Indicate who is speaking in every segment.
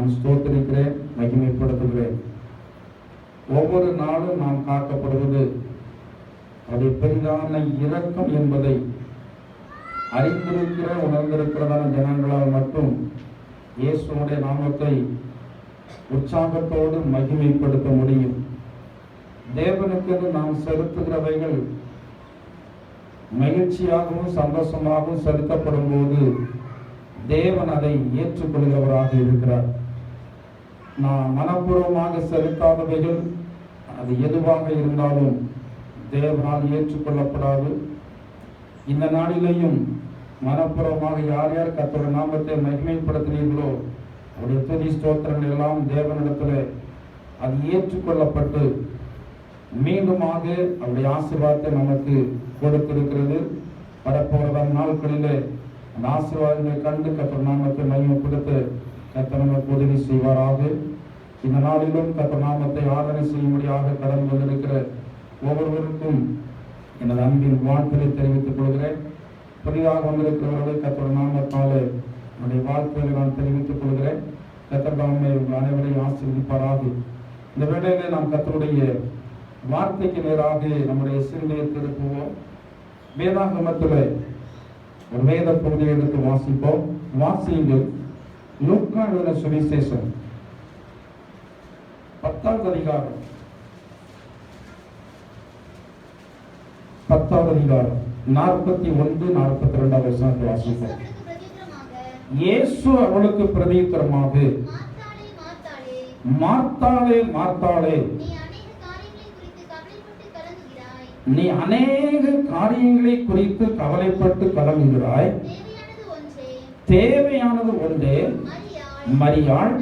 Speaker 1: நான் ஸ்தோத்திரிக்கிறேன், மகிமைப்படுத்துகிறேன். ஒவ்வொரு நாளும் நாம் காக்கப்படுவது அது பெரிதான இரக்கம் என்பதை அறிந்திருக்கிற உணர்ந்திருக்கிறதான ஜனங்களால் மட்டும் இயேசுடைய நாமத்தை உற்சாகத்தோடு மகிமைப்படுத்த முடியும். தேவனுக்கு நாம் செலுத்துகிறவைகள் மகிழ்ச்சியாகவும் சந்தோஷமாகவும் செலுத்தப்படும் போது தேவன் அதை ஏற்றுக்கொள்கிறவராக இருக்கிறார். நான் மனப்பூர்வமாக செலுத்தாதவைகள் அது எதுவாக இருந்தாலும் தேவனால் ஏற்றுக்கொள்ளப்படாது. இந்த நாளிலேயும் மனப்பூர்வமாக யார் யார் கர்த்தருடைய நாமத்தை மகிமைப்படுத்தினீர்களோ அவருடைய துதி ஸ்தோத்திரங்கள் எல்லாம் தேவனிடத்தில் அது ஏற்றுக்கொள்ளப்பட்டு மீண்டுமாக அவருடைய ஆசீர்வாதத்தை நமக்கு கொடுத்திருக்கிறது. வரப்போகிற நாட்களிலே அந்த ஆசீர்வாதங்களை கண்டு கர்த்தர் நாமத்தை மகிமைப்படுத்த கர்த்தர் நமக்கு உதவி செய்வாராக. இந்த நாளிலும் கர்த்தர் நாமத்தை ஆராதனை செய்யும்படியாக கடந்து வந்திருக்கிற ஒவ்வொருவருக்கும் எனது அன்பின் வாழ்த்துக்களை தெரிவித்துக் கொள்கிறேன். புதிதாக வந்திருக்கிறவர்களை கர்த்தர் நாமத்தாலே என்னுடைய வாழ்த்துக்களை நான் தெரிவித்துக் கொள்கிறேன். கர்த்தர் தாமே அனைவரையும் ஆசீர்வதிப்பாராக. இந்த வேளையிலே நாம் கர்த்தருடைய வார்த்தைக்கு நேராக நம்முடைய சிறுமையை திருப்புவோம். வேதாகமத்தில் ஒரு வேத பகுதியை எடுத்து வாசிப்போம். வாசியுங்கள். லூக்கா எழுதின சுவிசேஷம் 10வது அதிகாரம் 41-42 வசனத்தை வாசிப்போம். இயேசு அவளுக்கு பிரதியுத்தரமாக, மார்த்தாளே மார்த்தாளே, நீ அநேக காரியங்களை குறித்து கவலைப்பட்டு கலங்குகிறாய். தேவையானது ஒன்றே. மரியாள்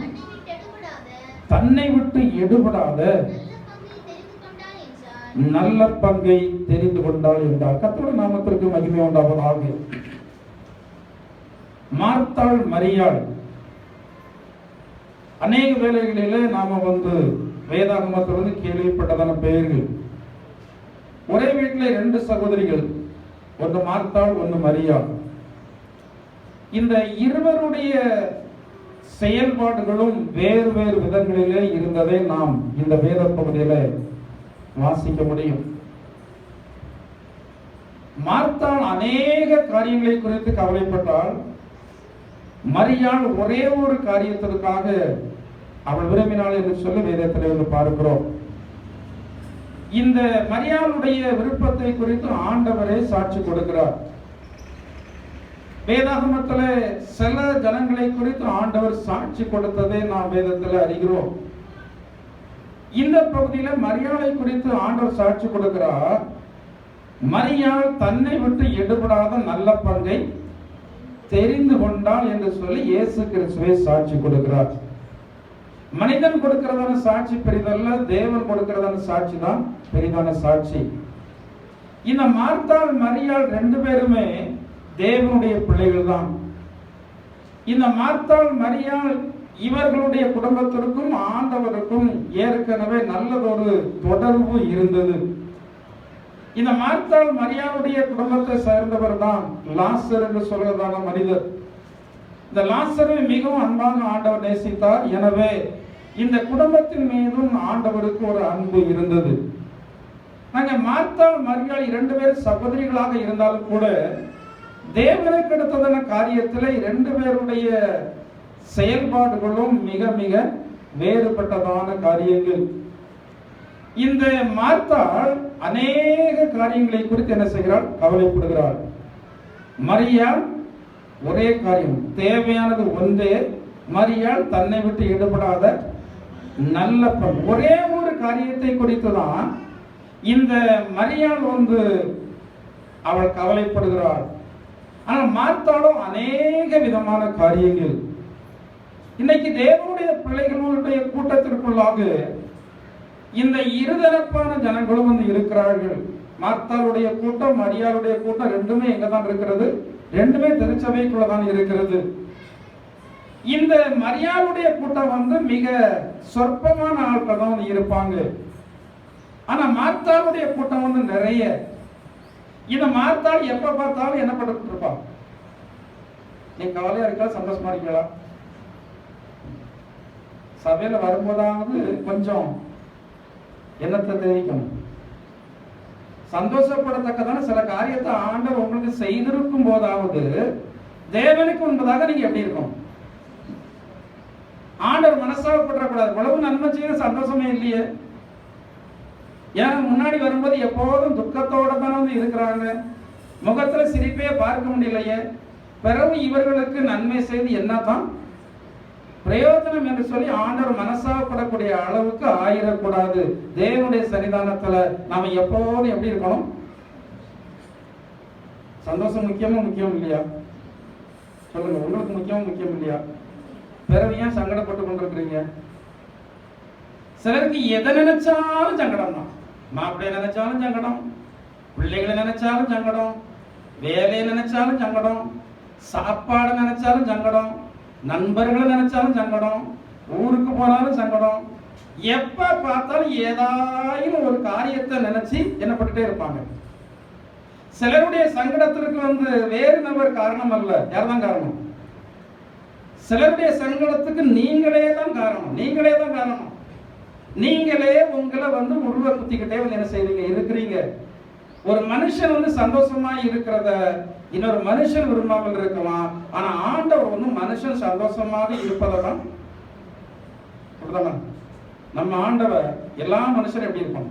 Speaker 1: தன்னை விட்டு எடுபடாத நல்ல பங்கை தெரிந்து கொண்டாள் என்றார். கர்த்தருடைய நாமத்திற்கு மகிமை உண்டாவதாக. மார்த்தாள் மரியாள் அநேக வேளைகளிலே நாம வேதாகமத்திலிருந்து கேள்விப்பட்டதான பெயர்கள். ஒரே வீட்டில் 2 சகோதரிகள், ஒன்று மார்த்தாள் ஒன்று மரியாள். இந்த இருவருடைய செயல்பாடுகளும் வேறு வேறு விதங்களிலே இருந்ததை நாம் இந்த வேத பகுதியில வாசிக்க முடியும். மார்த்தாள் அநேக காரியங்களை குறித்து கவலைப்பட்டாள். மரியாள் ஒரே ஒரு காரியத்திற்காக அவள் விரும்பினாள் என்று சொல்லி வேதத்தில் பார்க்கிறோம். இந்த மரியாளுடைய விருப்பத்தை குறித்து ஆண்டவரே சாட்சி கொடுக்கிறார். வேதாகமத்தில் சில ஜனங்களை குறித்து ஆண்டவர் சாட்சி கொடுத்ததை நாம் வேதத்தில் அறிகிறோம். இந்த பகுதியில் மரியாளை குறித்து ஆண்டவர் சாட்சி கொடுக்கிறார். மரியாள் தன்னை விட்டு எடுபடாத நல்ல பங்கை தெரிந்து கொண்டாள் என்று சொல்லி இயேசு கிறிஸ்துவை சாட்சி கொடுக்கிறார். மனிதன் கொடுக்கிறதான சாட்சி பெரிதல்ல, தேவன் கொடுக்கிறதான சாட்சி தான் பெரிதான சாட்சி. இந்த மார்த்தாள் மரியாள் 2 பேருமே தேவனுடைய பிள்ளைகள் தான். இந்த மார்த்தாள் மரியாள் இவர்களுடைய குடும்பத்திற்கும் ஆண்டவருக்கும் ஏற்கனவே நல்லதொரு தொடர்பு இருந்தது. இந்த மார்த்தாள் மரியாளுடைய குடும்பத்தை சேர்ந்தவர் தான் லாசர் என்று சொல்வதான மனிதர். இந்த லாசரை மிகவும் அன்பாக ஆண்டவர் நேசித்தார். எனவே இந்த குடும்பத்தின் மீதும் ஆண்டவருக்கு ஒரு அன்பு இருந்தது. நாங்க மார்த்தாள் மரியாள் 2 பேர் சகோதரிகளாக இருந்தாலும் கூட தேவனுக்கு அடுத்ததான காரியத்தில் 2 பேருடைய செயல்பாடுகளும் மிக மிக வேறுபட்டதான காரியங்கள். இந்த மார்த்தாள் அநேக காரியங்களை குறித்து என்ன செய்கிறாள்? கவலைப்படுகிறாள். மரியாள் ஒரே காரியம், தேவையானது ஒன்றே. மரியாள் தன்னை விட்டு ஈடுபடாத நல்ல பண். ஒரே ஒரு காரியத்தை குறித்து தான் இந்த மரியாள் அவள் கவலைப்படுகிறாள். ஆனால் மார்த்தாளும் அநேக விதமான காரியங்கள். இன்னைக்கு தேவனுடைய பிள்ளைகளுடைய கூட்டத்திற்குள்ளாக இந்த இருதரப்பான ஜனங்களும் இருக்கிறார்கள். மார்த்தாளுடைய கூட்டம், மரியாளுடைய கூட்டம் ரெண்டுமே எங்க தான் இருக்கிறது? ரெண்டுமே திருச்சபைக்குள்ளதான் இருக்கிறது. இந்த மரியாளுடைய கூட்டம் மிக சொற்பமான ஆட்கள் தான் இருப்பாங்க. ஆனா மார்த்தாளுடைய கூட்டம் நிறைய. இந்த மார்த்தாள் எப்ப பார்த்தாலும் என்ன பண்ணிட்டு இருப்பான்? நீ கவலையா இருக்கா, சந்தோஷமா இருக்கா? சபையில வரும்போதாவது கொஞ்சம் என்னத்தை தெரிவிக்கணும். சந்தோஷப்படத்தக்கதான சில காரியத்தை ஆண்டவர் உங்களுக்கு செய்திருக்கும் போதாவது தேவனுக்கு என்பதாக நீங்க எப்படி இருக்கணும்? ஆண்டவர் மனசாகப்படக்கூடாது. உழவு நன்மை செய்ய சந்தோஷமே இல்லையே. ஏன் முன்னாடி வரும்போது எப்போதும் துக்கத்தோட தானே வந்து இருக்கிறாங்க, முகத்துல சிரிப்பே பார்க்க முடியலையே. பிறகு இவர்களுக்கு நன்மை செய்து என்னதான் பிரயோஜனம் என்று சொல்லி ஆண்டவர் மனசாகப்படக்கூடிய அளவுக்கு ஆயிடக்கூடாது. தேவனுடைய சன்னிதானத்துல நாம எப்போதும் எப்படி இருக்கணும்? சந்தோஷம் முக்கியமா முக்கியம் இல்லையா? சொல்லுங்க, உங்களுக்கு முக்கியம் முக்கியம் இல்லையா? பிறகு ஏன் சங்கடப்பட்டு கொண்டிருக்கிறீங்க? சிலருக்கு எதை நினைச்சாலும் சங்கடம் தான். மாப்பிள்ளைய நினைச்சாலும் சங்கடம், பிள்ளைகளை நினைச்சாலும் சங்கடம், வேலையை நினைச்சாலும் சங்கடம், சாப்பாடு நினைச்சாலும் சங்கடம், நண்பர்களை நினைச்சாலும் சங்கடம், ஊருக்கு போனாலும் சங்கடம். எப்ப பார்த்தாலும் ஏதாயும் ஒரு காரியத்தை நினைச்சு என்ன பண்ணிட்டே இருப்பாங்க. சிலருடைய சங்கடத்திற்கு வந்து வேறு நபர் காரணம் அல்ல. யார்தான் காரணம்? சிலருடைய சங்கடத்துக்கு நீங்களே தான் காரணம். நீங்களே தான் காரணம். நீங்களே உங்களை வந்து உருவ குத்திக்கிட்டே வந்து என்ன செய்றீங்க, இருக்கிறீங்க. ஒரு மனுஷன் வந்து சந்தோஷமா இருக்கிறத இன்னொரு மனுஷன் விரும்பாமல் இருக்கலாம். ஆனா ஆண்டவர் வந்து மனுஷன் சந்தோஷமாக இருப்பதான். நம்ம ஆண்டவர் எல்லா மனுஷரும் எப்படி இருக்கும்?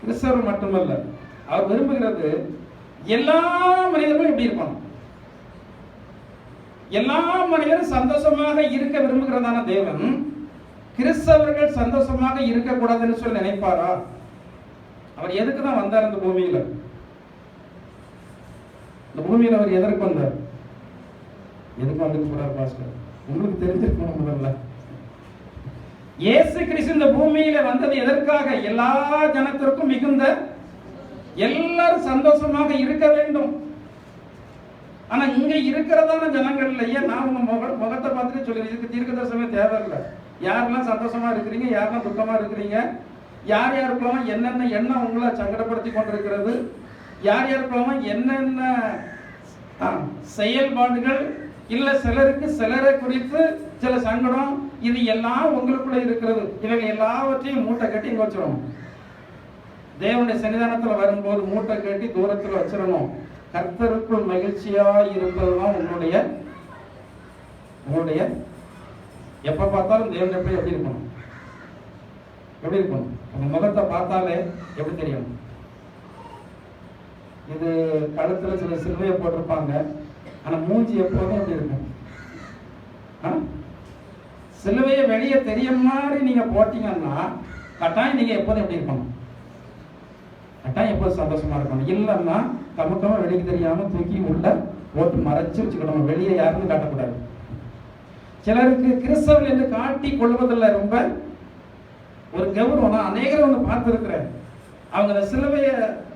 Speaker 1: கிறிஸ்தவர் மட்டுமல்ல, அவர் விரும்புகிறது எல்லா மனிதர்களும் எப்படி இருக்கணும்? எல்லா மனிதரும் சந்தோஷமாக இருக்க விரும்புகிறதான தேவன் கிறிஸ்தவர்கள் சந்தோஷமாக இருக்கக்கூடாதுன்னு சொல்லி நினைப்பாரா? அவர் எதுக்கு தான் வந்தார் இந்த பூமியில? இந்த பூமியில அவர் எதற்கு வந்தார்? எதுக்கு வந்துட்டு போறார் பாஸ்டர்? உங்களுக்கு தெரிஞ்சிருக்கணும். முதல்ல இயேசு கிறிஸ்து இந்த பூமியில வந்தது எதற்காக? எல்லா ஜனத்திற்கும் மிகுந்த எல்லாரும் சந்தோஷமாக இருக்க வேண்டும். ஆனா இங்க இருக்கிறதான ஜனங்கள்லயே நான் உங்க முகத்தை பார்த்துட்டு சொல்லி, இதுக்கு தீர்க்கதரிசனமே தேவையில்லை. யாரெல்லாம் சந்தோஷமா இருக்கிறீங்க, யாரெல்லாம் துக்கமா இருக்கிறீங்க, யார் யாருக்கெல்லாம் என்னென்ன எண்ணம் உங்களை சங்கடப்படுத்தி கொண்டிருக்கிறது, யார் யாருக்கெல்லாம் என்னென்ன செயல்பாடுகள் இல்ல, சிலருக்கு சிலரை குறித்து சில சங்கடம், இது எல்லாம் உங்களுக்குள்ள இருக்கிறது. இவங்க எல்லாவற்றையும் மூட்டை கட்டி இங்க வச்சிடணும். தேவனுடைய சன்னிதானத்துல வரும்போது மூட்டை கட்டி தூரத்துல வச்சிடணும். கர்த்தருக்குள் மகிழ்ச்சியா இருப்பதுதான் உங்களுடைய எப்ப பார்த்தாலும் தேவன் எப்படி இருக்கணும்? எப்படி இருக்கணும்? உங்க முகத்தை பார்த்தாலே எப்படி தெரியும்? இது கழுத்துல சில சிலுவையை போட்டிருப்பாங்க, ஆனா மூஞ்சி எப்போதும் எப்படி இருக்கும்? சிலுவையை வெளியே தெரிய மாதிரி நீங்க போட்டீங்கன்னா கட்டாயம் நீங்க எப்போதும் எப்படி இருக்கணும்? கட்டாயம் எப்போதும் சந்தோஷமா இருக்கணும். இல்லைன்னா கமுக்கமா வெளியே தெரியாம தூக்கி உள்ள போட்டு மறைச்சு வச்சுக்கணும். வெளியே யாருன்னு காட்டக்கூடாது. சிலருக்கு கிறிஸ்தவர்கள் என்று காட்டி கொள்வதில்லை ரொம்ப ஒரு கௌரவம். நான் அநேகரை வந்து பார்த்துருக்கிறேன். அவங்க அந்த சிலுவையை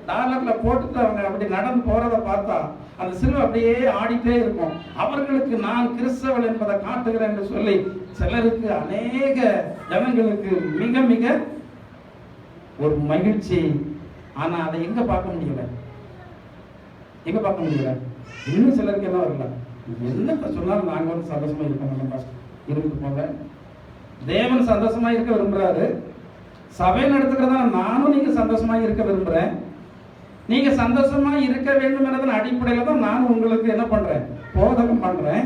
Speaker 1: டாலர்ல போட்டுட்டு அவங்க அப்படி நடந்து போறத பார்த்தா அந்த சிலுவை அப்படியே ஆடிட்டே இருக்கும். அவர்களுக்கு நான் கிறிஸ்தவன் என்பதை காட்டுகிறேன் என்று சொல்லி சிலருக்கு, அநேக ஜனங்களுக்கு மிக மிக ஒரு மகிழ்ச்சி. ஆனா அதை எங்க பார்க்க முடியல? எங்க பார்க்க முடியல? இன்னும் சிலருக்கு என்ன வரல, என்னத்த சொன்னாலும் நாங்க வந்து சந்தோஷமா இருக்கோம், இருந்துட்டு போங்க. தேவன் சந்தோஷமா இருக்க விரும்புறாரு. சபை நடத்துக்கிறதா நானும் நீங்க சந்தோஷமா இருக்க விரும்புறேன். நீங்க சந்தோஷமா இருக்க வேண்டும் என்பதன் அடிப்படையில தான் நான் உங்களுக்கு என்ன பண்றேன், போதகம் பண்றேன்.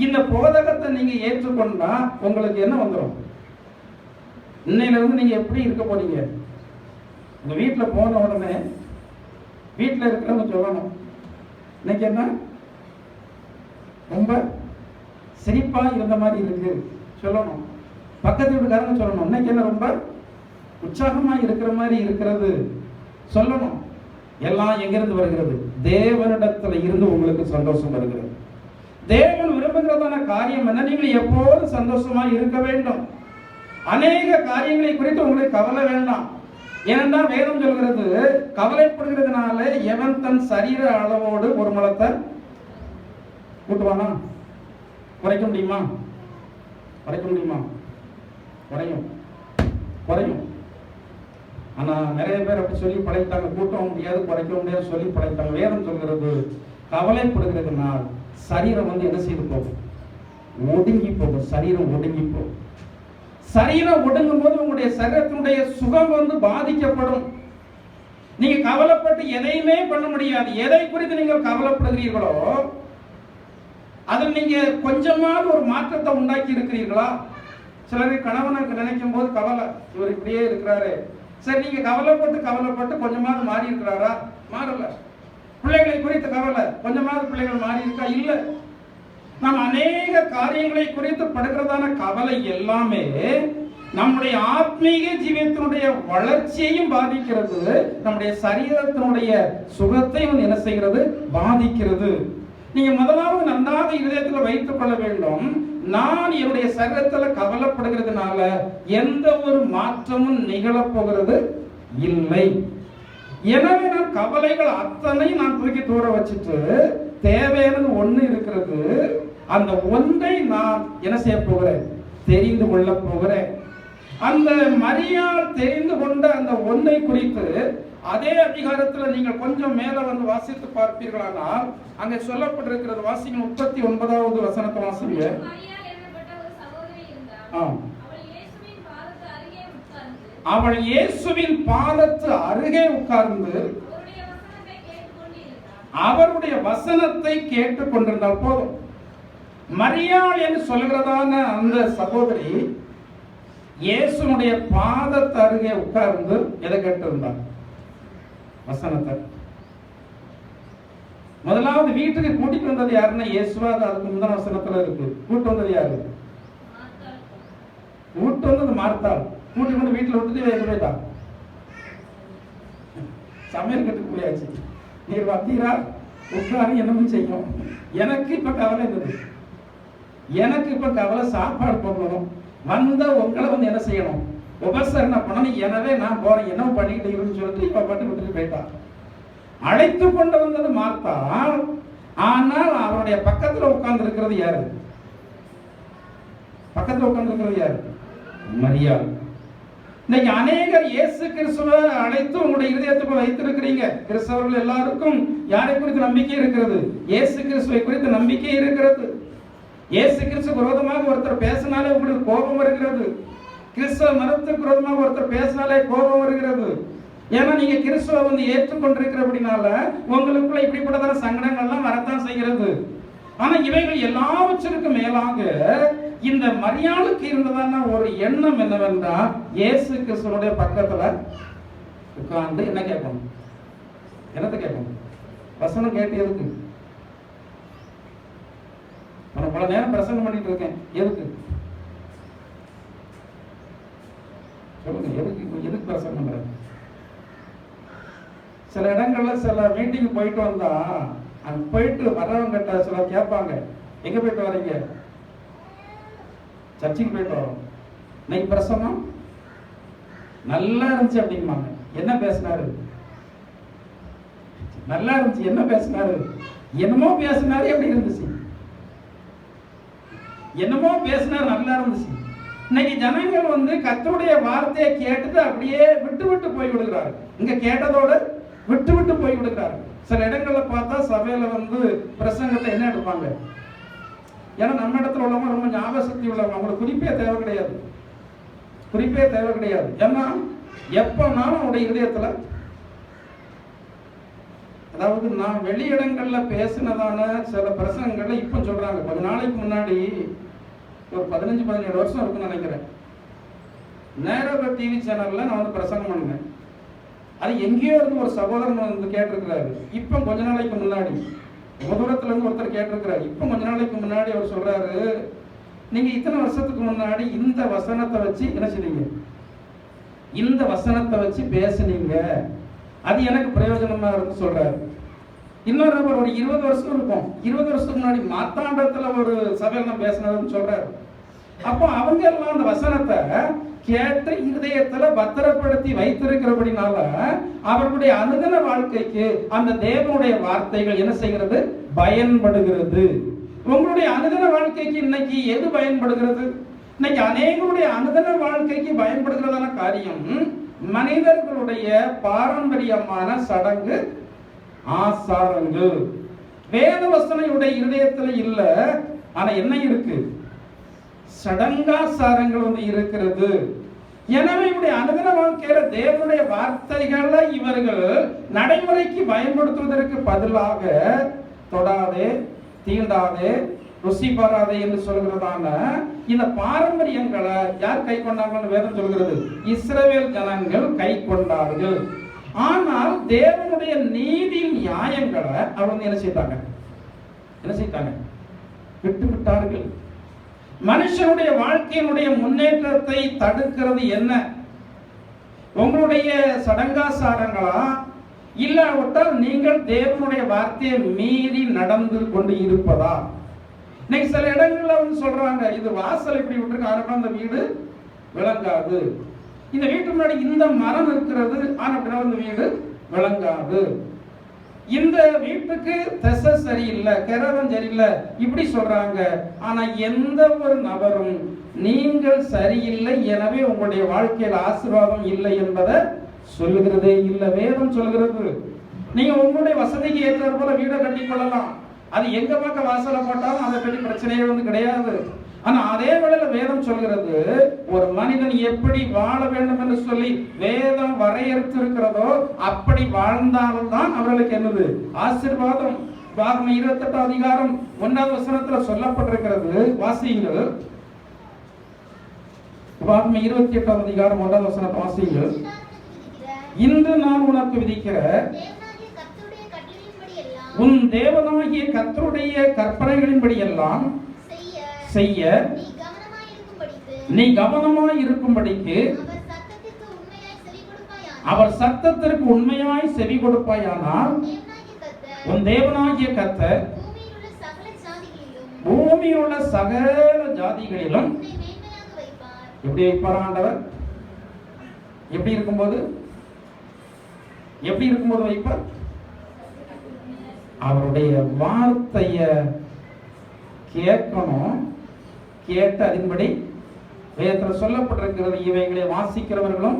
Speaker 1: இந்த போதகத்தை நீங்க ஏற்றுக்கொண்டா உங்களுக்கு என்ன வந்துடும்? இன்னையில இருந்து நீங்க எப்படி இருக்க போறீங்க? உங்க வீட்டுல போன உடனே வீட்டுல இருக்கிறவங்க சொல்லணும், இன்னைக்கு என்ன ரொம்ப சிரிப்பா இருந்த மாதிரி இருக்கு சொல்லணும். பக்கத்து வீட்டுக்காரங்க சொல்லணும், இன்னைக்கு என்ன ரொம்ப உற்சாகமா இருக்கிற மாதிரி இருக்கிறது சொல்லணும். எல்லாம் எங்கிருந்து வருகிறது? தேவனிடத்துல இருந்து உங்களுக்கு சந்தோஷம் வருகிறது. தேவன் விரும்புகிறதான காரியம் என்ன? நீங்கள் எப்போதும் சந்தோஷமா இருக்க வேண்டும். அநேக காரியங்களை குறித்து உங்களுக்கு கவலை வேண்டாம். ஏனென்றால் வேதம் சொல்கிறது, கவலைப்படுகிறதுனால எவன் தன் சரீர அளவோடு ஒரு முழத்தை கூட்டுவானா? குறைக்க முடியுமா? குறைக்க முடியுமா? குறையும். ஆனா நிறைய பேர் அப்படி சொல்லி படைத்தாங்க, கூட்டவும் முடியாது, குறைக்க முடியாது சொல்லி படைத்தாங்க. வேதம் சொல்கிறது, கவலைப்படுகிறதுனால் சரீரம் வந்து என்ன செய்து போகும்? ஒடுங்கி போகும், சரீரம் ஒடுங்கி போகும். சரீரம் ஒடுங்கும் போது உங்களுடைய சரீரத்தினுடைய சுகம் பாதிக்கப்படும். நீங்க கவலைப்பட்டு எதையுமே பண்ண முடியாது. எதை குறித்து நீங்கள் கவலைப்படுகிறீர்களோ அதில் நீங்க கொஞ்சமாவது ஒரு மாற்றத்தை உண்டாக்கி இருக்கிறீர்களா? சிலர் கணவனுக்கு நினைக்கும் போது கவலை, இவர் இப்படியே இருக்கிறாரு. சரி, நீங்க கவலைப்பட்டு கொஞ்சமாவது மாறி இருக்கிறாரா? மாறல. பிள்ளைகளை குறித்து கவலை, கொஞ்சமாவது பிள்ளைகள் மாறி இருக்கா? இல்ல. நாம் அநேக காரியங்களை குறித்து படுகிறதான கவலை எல்லாமே நம்முடைய ஆத்மீக ஜீவியத்தினுடைய வளர்ச்சியையும் பாதிக்கிறது, நம்முடைய சரீரத்தினுடைய சுகத்தையும் என்ன செய்கிறது? பாதிக்கிறது. நீங்க முதலாவது நன்றாக இதயத்தில் வைத்துக் கொள்ள வேண்டும், நான் என்னுடைய சரீரத்தில் கவலைப்படுகிறதுனால எந்த ஒரு மாற்றமும் நிகழப்போகிறது இல்லை. எனவே நான் கவலைகள் அத்தனை நான் தூக்கி தூர வச்சுட்டு தேவையானது ஒண்ணு இருக்கிறது. அந்த ஒன்றை நான் என்ன செய்ய போகிறேன்? தெரிந்து கொள்ள போகிறேன். அந்த மரியாள் தெரிந்து கொண்ட அந்த ஒன்றை குறித்து அதே அதிகாரத்தில் நீங்கள் கொஞ்சம் மேல வாசித்து பார்ப்பீர்களானால் அங்கே சொல்லப்பட்டிருக்கிறது. வாசிங்க, 39வது வசனத்தை வாசிங்க. அவள் இயேசுவின் பாதத்து அருகே உட்கார்ந்து அவருடைய வசனத்தை கேட்டுக் கொண்டிருந்தால் போதும். மரியாள் என்று சொல்கிறதான அந்த சகோதரி இயேசுனுடைய பாதத்து அருகே உட்கார்ந்து எதை கேட்டிருந்தார்? வசனத்தை. முதலாவது வீட்டுக்கு கூட்டிட்டு வந்தது யாருன்னா இயேசுவா. அதுக்கு முந்தின வசனத்துல இருக்கு. கூட்டு வந்தது யாரு? கூட்டு வந்தது மார்த்தாள். கூட்டி கொண்டு வீட்டுல விட்டுட்டு போயிட்டா. சமையல் கட்டுக்கு போயாச்சு. நீர் வந்தீரா உட்காரு என்னமும் செய்யும். எனக்கு இப்ப கவலை இருந்தது. எனக்கு இப்ப கவலை சாப்பாடு போடணும். வந்த உங்களை என்ன செய்யணும்? உபசரணை பண்ணணும். எனவே நான் போறேன், என்ன பண்ணிக்கிட்டு இருக்குன்னு சொல்லிட்டு இப்ப பட்டு விட்டுட்டு போயிட்டா. அழைத்து கொண்டு வந்தது மார்த்தா. ஆனால் அவருடைய பக்கத்துல உட்கார்ந்து இருக்கிறது யாரு? பக்கத்துல உட்கார்ந்து இருக்கிறது யாரு? மரியாள். இன்னைக்கு அநேகர் இயேசு கிறிஸ்துவை அழைத்து உங்களுடைய இதயத்துக்கு வைத்திருக்கிறீங்க. கிறிஸ்தவர்கள் எல்லாருக்கும் யாரை குறித்து நம்பிக்கை இருக்கிறது? இயேசு கிறிஸ்துவை குறித்து நம்பிக்கை இருக்கிறது. இயேசு கிறிஸ்து விரோதமாக ஒருத்தர் பேசினாலே உங்களுக்கு கோபம் வருகிறது. கிறிஸ்தவ மதத்துக்கு விரோதமாக ஒருத்தர் பேசினாலே கோபம் வருகிறது. ஏன்னா நீங்க கிறிஸ்துவ ஏற்றுக்கொண்டிருக்கிறபடினால உங்களுக்குள்ள இப்படிப்பட்டதான சங்கடங்கள்லாம் வரத்தான் செய்கிறது. ஆனா இவைகள் எல்லாவற்றிற்கும் மேலாக இந்த மரியாளுக்கு இருந்ததான ஒரு எண்ணம் என்னவென்றால், இயேசு கிறிஸ்துவனுடைய பக்கத்துல உட்கார்ந்து என்ன கேட்கணும்? என்னத்தை கேட்கணும்? வசனம் கேட்டு எதுக்கு? பல நேரம் பிரசங்கம் பண்ணிட்டு இருக்கேன். எதுக்கு சொல்லுங்க? எதுக்கு பிரசங்கம் பண்றேன்? சில இடங்கள்ல சில மீட்டிங் போயிட்டு வந்தா அங்க போயிட்டு வர்றவங்க கிட்ட சிலர் கேட்பாங்க, எங்க போயிட்டு வரீங்க? சர்ச்சுக்கு போயிட்டு வரோம். இன்னைக்கு பிரசங்கம் நல்லா இருந்துச்சு அப்படிம்பாங்க. என்ன பேசினாரு? நல்லா இருந்துச்சு. என்ன பேசினாரு? என்னமோ பேசினாரு. எப்படி இருந்துச்சு? என்னமோ பேசினார், நல்லா இருந்துச்சு. இன்னைக்கு ஜனங்கள் கர்த்தருடைய வார்த்தையை கேட்டுட்டு அப்படியே விட்டு போய் விடுகிறார்கள். இங்க கேட்டதோட விட்டு போய் விடுகிறார்கள். சில இடங்கள்ல பார்த்தா சபையில பிரசங்கத்தை என்ன எடுப்பாங்க? ஏன்னா நம்ம இடத்துல உள்ளவங்க ரொம்ப ஞாபக சக்தி உள்ளவங்க, அவங்களுக்கு குறிப்பே தேவை கிடையாது. குறிப்பே தேவை கிடையாது. ஏன்னா எப்பனாலும் அவருடைய இதயத்துல, அதாவது நான் வெளி இடங்கள்ல பேசினதான சில பிரசங்கங்கள்ல இப்ப சொல்றாங்க. கொஞ்ச நாளைக்கு முன்னாடி ஒரு 15-17 வருஷம் இருக்குன்னு நினைக்கிறேன், நேரக டிவி சேனல்ல நான் பிரசங்கம் பண்ணேன். அது எங்கேயோ இருந்து ஒரு சகோதரன் கேட்டிருக்கிறாரு. இப்ப கொஞ்ச நாளைக்கு முன்னாடி தூரத்துல இருந்து ஒருத்தர் கேட்டிருக்கிறாரு. இப்ப கொஞ்ச நாளைக்கு முன்னாடி அவர் சொல்றாரு, நீங்க இத்தனை வருஷத்துக்கு முன்னாடி இந்த வசனத்தை வச்சு என்ன செய்வீங்க? இந்த வசனத்தை வச்சு பேசுனீங்க, அது எனக்கு பிரயோஜனமா இருந்து சொல்றாரு. இன்னொரு நபர் ஒரு 20 வருஷம் இருக்கும், 20 வருஷத்துக்கு முன்னாடி மாத்தாண்டத்துல ஒரு சபையில பேசினதுன்னு சொல்றாரு. அப்போ அவங்க எல்லாம் அந்த வசனத்தை கேட்டு இருதயத்துல பத்திரப்படுத்தி வைத்திருக்கிறபடினால அவர்களுடைய அனுதின வாழ்க்கைக்கு அந்த தேவனுடைய வார்த்தைகள் என்ன செய்கிறது? பயன்படுகிறது. உங்களுடைய அனுதின வாழ்க்கைக்கு இன்னைக்கு எது பயன்படுகிறது? இன்னைக்கு அநேகருடைய அனுதின வாழ்க்கைக்கு பயன்படுகிறதான காரியம் மனிதர்களுடைய பாரம்பரியமான சடங்கு ஆசாரங்கள். வேத வசனையுடைய இருதயத்துல இல்ல, ஆனா என்ன இருக்கு? சடங்காசாரங்கள் வந்து இருக்கிறது. எனவே இவருடைய அனுதின வாழ்க்கையில தேவனுடைய வார்த்தைகளை இவர்கள் நடைமுறைக்கு பயன்படுத்துவதற்கு பதிலாக தொடாதே, தீண்டாதே, ருசி பாராதே என்று சொல்கிறதான இந்த பாரம்பரியங்களை யார் கை கொண்டாங்கன்னு வேதம் சொல்கிறது? இஸ்ரவேல் ஜனங்கள் கை கொண்டார்கள். ஆனால் தேவனுடைய நீதி நியாயங்களை அவங்க என்ன செய்தாங்க? விட்டு விட்டார்கள். மனுஷனுடைய வாழ்க்கையினுடைய முன்னேற்றத்தை தடுக்கிறது என்ன? உங்களுடைய சடங்காசாரங்களா, இல்லாவிட்டால் நீங்கள் தேவனுடைய வார்த்தையை மீறி நடந்து கொண்டு இருப்பதா? இன்னைக்கு சில இடங்கள்ல வந்து சொல்றாங்க, இது வாசல் இப்படி விட்டுருக்காங்க, அந்த வீடு விளங்காது. இந்த வீட்டு முன்னாடி இந்த மரம் இருக்கிறது, ஆனா அப்படின்னா இந்த வீடு விளங்காது. இந்த வீட்டுக்கு திசை சரியில்லை, கிரகம் சரியில்லை, இப்படி சொல்றாங்க. ஆனா எந்த ஒரு நபரும் நீங்கள் சரியில்லை, எனவே உங்களுடைய வாழ்க்கையில் ஆசீர்வாதம் இல்லை என்பதை சொல்லுகிறதே இல்லை. வேதம் சொல்லுகிறது, நீங்க உங்களுடைய வசதிக்கு ஏற்ற போல வீடை கட்டி கொள்ளலாம். அது எங்க பக்கம் வாசலை போட்டாலும் அதை பற்றி பிரச்சனையே வந்து கிடையாது. ஆனா அதே வேளையில வேதம் சொல்கிறது, ஒரு மனிதன் எப்படி வாழ வேண்டும் என்று சொல்லி வேதம் வரையறுத்து இருக்கிறதோ அப்படி வாழ்ந்தால்தான் அவர்களுக்கு என்னது? ஆசீர்வாதம். பாகம் 28 அதிகாரம் 1வது வசனத்துல சொல்லப்பட்டிருக்கிறது, வாசியுங்கள். பாகம் 28 அதிகாரம் 1வது வசனத்தை வாசியுங்கள். இன்று நான் உனக்கு விதிக்கிற உன் தேவனாகிய கர்த்தருடைய கற்பனைகளின்படி எல்லாம் செய்ய நீ கவனமாய் இருக்கும்படிக்கு அவர் சத்தத்திற்கு உண்மையாய் செவி கொடுப்பாயானால் உன் தேவனாகிய கர்த்தர் பூமியில் உள்ள சகல ஜாதிகளிலும் எப்படி வைப்பார்? ஆண்டவர் எப்படி இருக்கும்போது வைப்பார்? அவருடைய வார்த்தைய கேட்கணும். கேட்டு அதன்படி வேதத்தில் சொல்லப்பட்டிருக்கிறது, இவைகளை வாசிக்கிறவர்களும்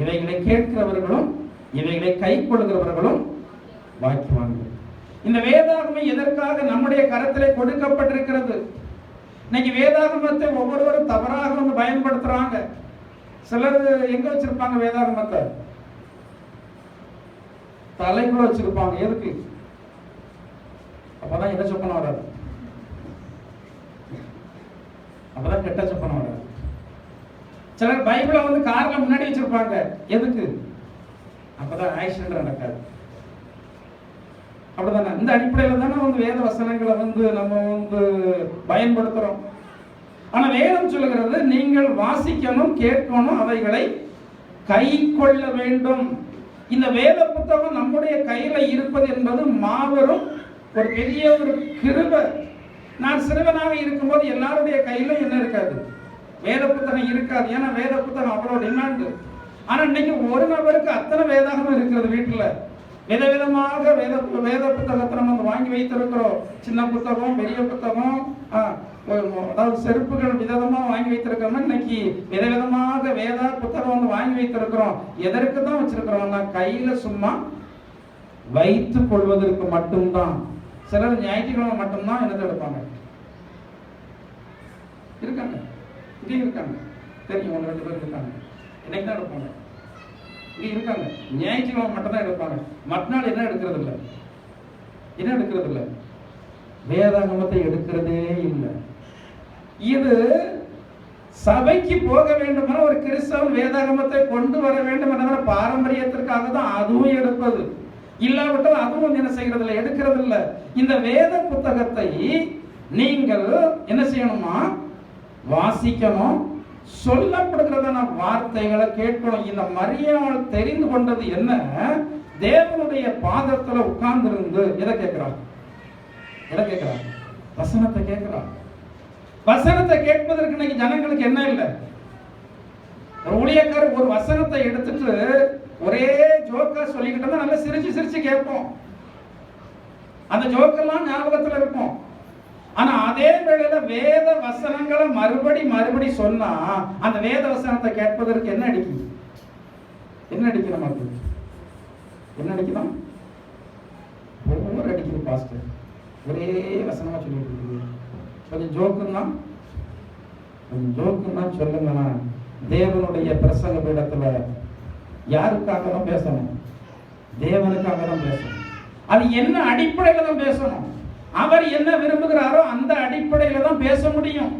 Speaker 1: இவைகளை கேட்கிறவர்களும் இவைகளை கை கொள்கிறவர்களும் பாக்கியவான்கள். இந்த வேதாகமம் எதற்காக நம்முடைய கரத்திலே கொடுக்கப்பட்டிருக்கிறது? இன்னைக்கு வேதாகமத்தை ஒவ்வொருவரும் தவறாக வந்து பயன்படுத்துறாங்க. சிலர் எங்க வச்சிருப்பாங்க வேதாகமத்தை? தலைக்குள்ள வச்சிருப்பாங்க. எதுக்கு? அப்பதான் எந்த சொப்பனம் வராது, அப்பதான் கெட்ட சொப்பனம் வராது. சிலர் பைபிளை வந்து கார்ல முன்னாடி வச்சிருப்பாங்க. எதுக்கு? அப்பதான் ஆக்சிடென்ட் நடக்காது. அப்படிதானே? இந்த அடிப்படையில தானே வந்து வேத வசனங்களை வந்து நம்ம வந்து பயன்படுத்துறோம். ஆனா வேதம் சொல்லுகிறது, நீங்கள் வாசிக்கணும், கேட்கணும், அவைகளை கை கொள்ள வேண்டும். இந்த வேத புத்தகம் நம்முடைய கையில இருப்பது என்பது மாபெரும் ஒரு பெரிய ஒரு கிருபை. நான் சிறுவனாக இருக்கும்போது எல்லாருடைய கையிலும் என்ன இருக்காது? வேத புத்தகம் இருக்காது. ஏன்னா வேத புத்தகம் அவ்வளோ டிமாண்டு. ஆனா இன்னைக்கு ஒரு நபருக்கு அத்தனை வேதாகமும் இருக்கிறது வீட்டுல. விதவிதமாக வேத புத்தகத்தை நம்ம வாங்கி வைத்திருக்கிறோம். சின்ன புத்தகம், பெரிய புத்தகம், அதாவது செருப்புகள் விதமா வாங்கி வைத்திருக்கிறோம். இன்னைக்கு விதவிதமாக வேத புத்தகம் வந்து வாங்கி வைத்திருக்கிறோம். எதற்கு தான் வச்சிருக்கிறோம்னா கையில சும்மா வைத்துக் கொள்வதற்கு மட்டும்தான். சிலர் ஞாயிற்றுக்கிழமை மட்டும்தான் என்னத்தை எடுப்பாங்க. இருக்காங்க, இங்கே இருக்காங்க, தெரியும், 1-2 பேர் இருக்காங்க. இன்னைக்கு தான் எடுப்பாங்க, இங்கே இருக்காங்க. ஞாயிற்றுக்கிழமை மட்டும் தான் எடுப்பாங்க. மற்ற நாள் என்ன எடுக்கிறது இல்லை, வேதாகமத்தை எடுக்கிறதே இல்லை. இது சபைக்கு போக வேண்டுமென ஒரு கிறிஸ்தவன் வேதாகமத்தை கொண்டு வர வேண்டும் என்ற பாரம்பரியத்திற்காக தான் அதுவும் எடுப்பது. இல்லாவிட்டால் அதுவும் என்ன செய்கிறது இல்லை, எடுக்கிறது இல்லை. இந்த வேத புத்தகத்தை நீங்கள் என்ன செய்யணுமா? வாசிக்கணும், சொல்லப்படுகிறதான வார்த்தைகளை கேட்கணும். இந்த மரியாள் தெரிந்து கொண்டது என்ன? தேவனுடைய பாதத்துல உட்கார்ந்து இருந்து எதை கேட்கிறார்? வசனத்தை கேட்கிறார். வசனத்தை கேட்பதற்கு இன்னைக்கு ஜனங்களுக்கு என்ன இல்லை? ஒரு ஊழியக்காரர் ஒரு வசனத்தை எடுத்துட்டு ஒரே ஜோக்கா சொல்லிக்கிட்டோம்னா நல்லா சிரிச்சு கேட்போம். அந்த ஜோக்கெல்லாம் ஞாபகத்துல இருக்கும். ஆனா அதே வேளையில வேத வசனங்களை மறுபடி சொன்னா அந்த வேத வசனத்தை கேட்பதற்கு என்ன அடிக்கும்? நமக்கு என்ன அடிக்கணும்? ஒவ்வொரு அடிக்குது பாஸ்டர், ஒரே வசனமா சொல்லிட்டு இருக்குது. கொஞ்சம் ஜோக்குன்னா சொல்லுங்கண்ணா. தேவனுடைய பிரசங்க பீடத்துல யாருக்காக தான் பேசணும்? தேவனுக்காக தான் பேசணும். அது என்ன அடிப்படையில தான் பேசணும்? அவர் என்ன விரும்புகிறாரோ அந்த அடிப்படையில தான் பேச முடியும்.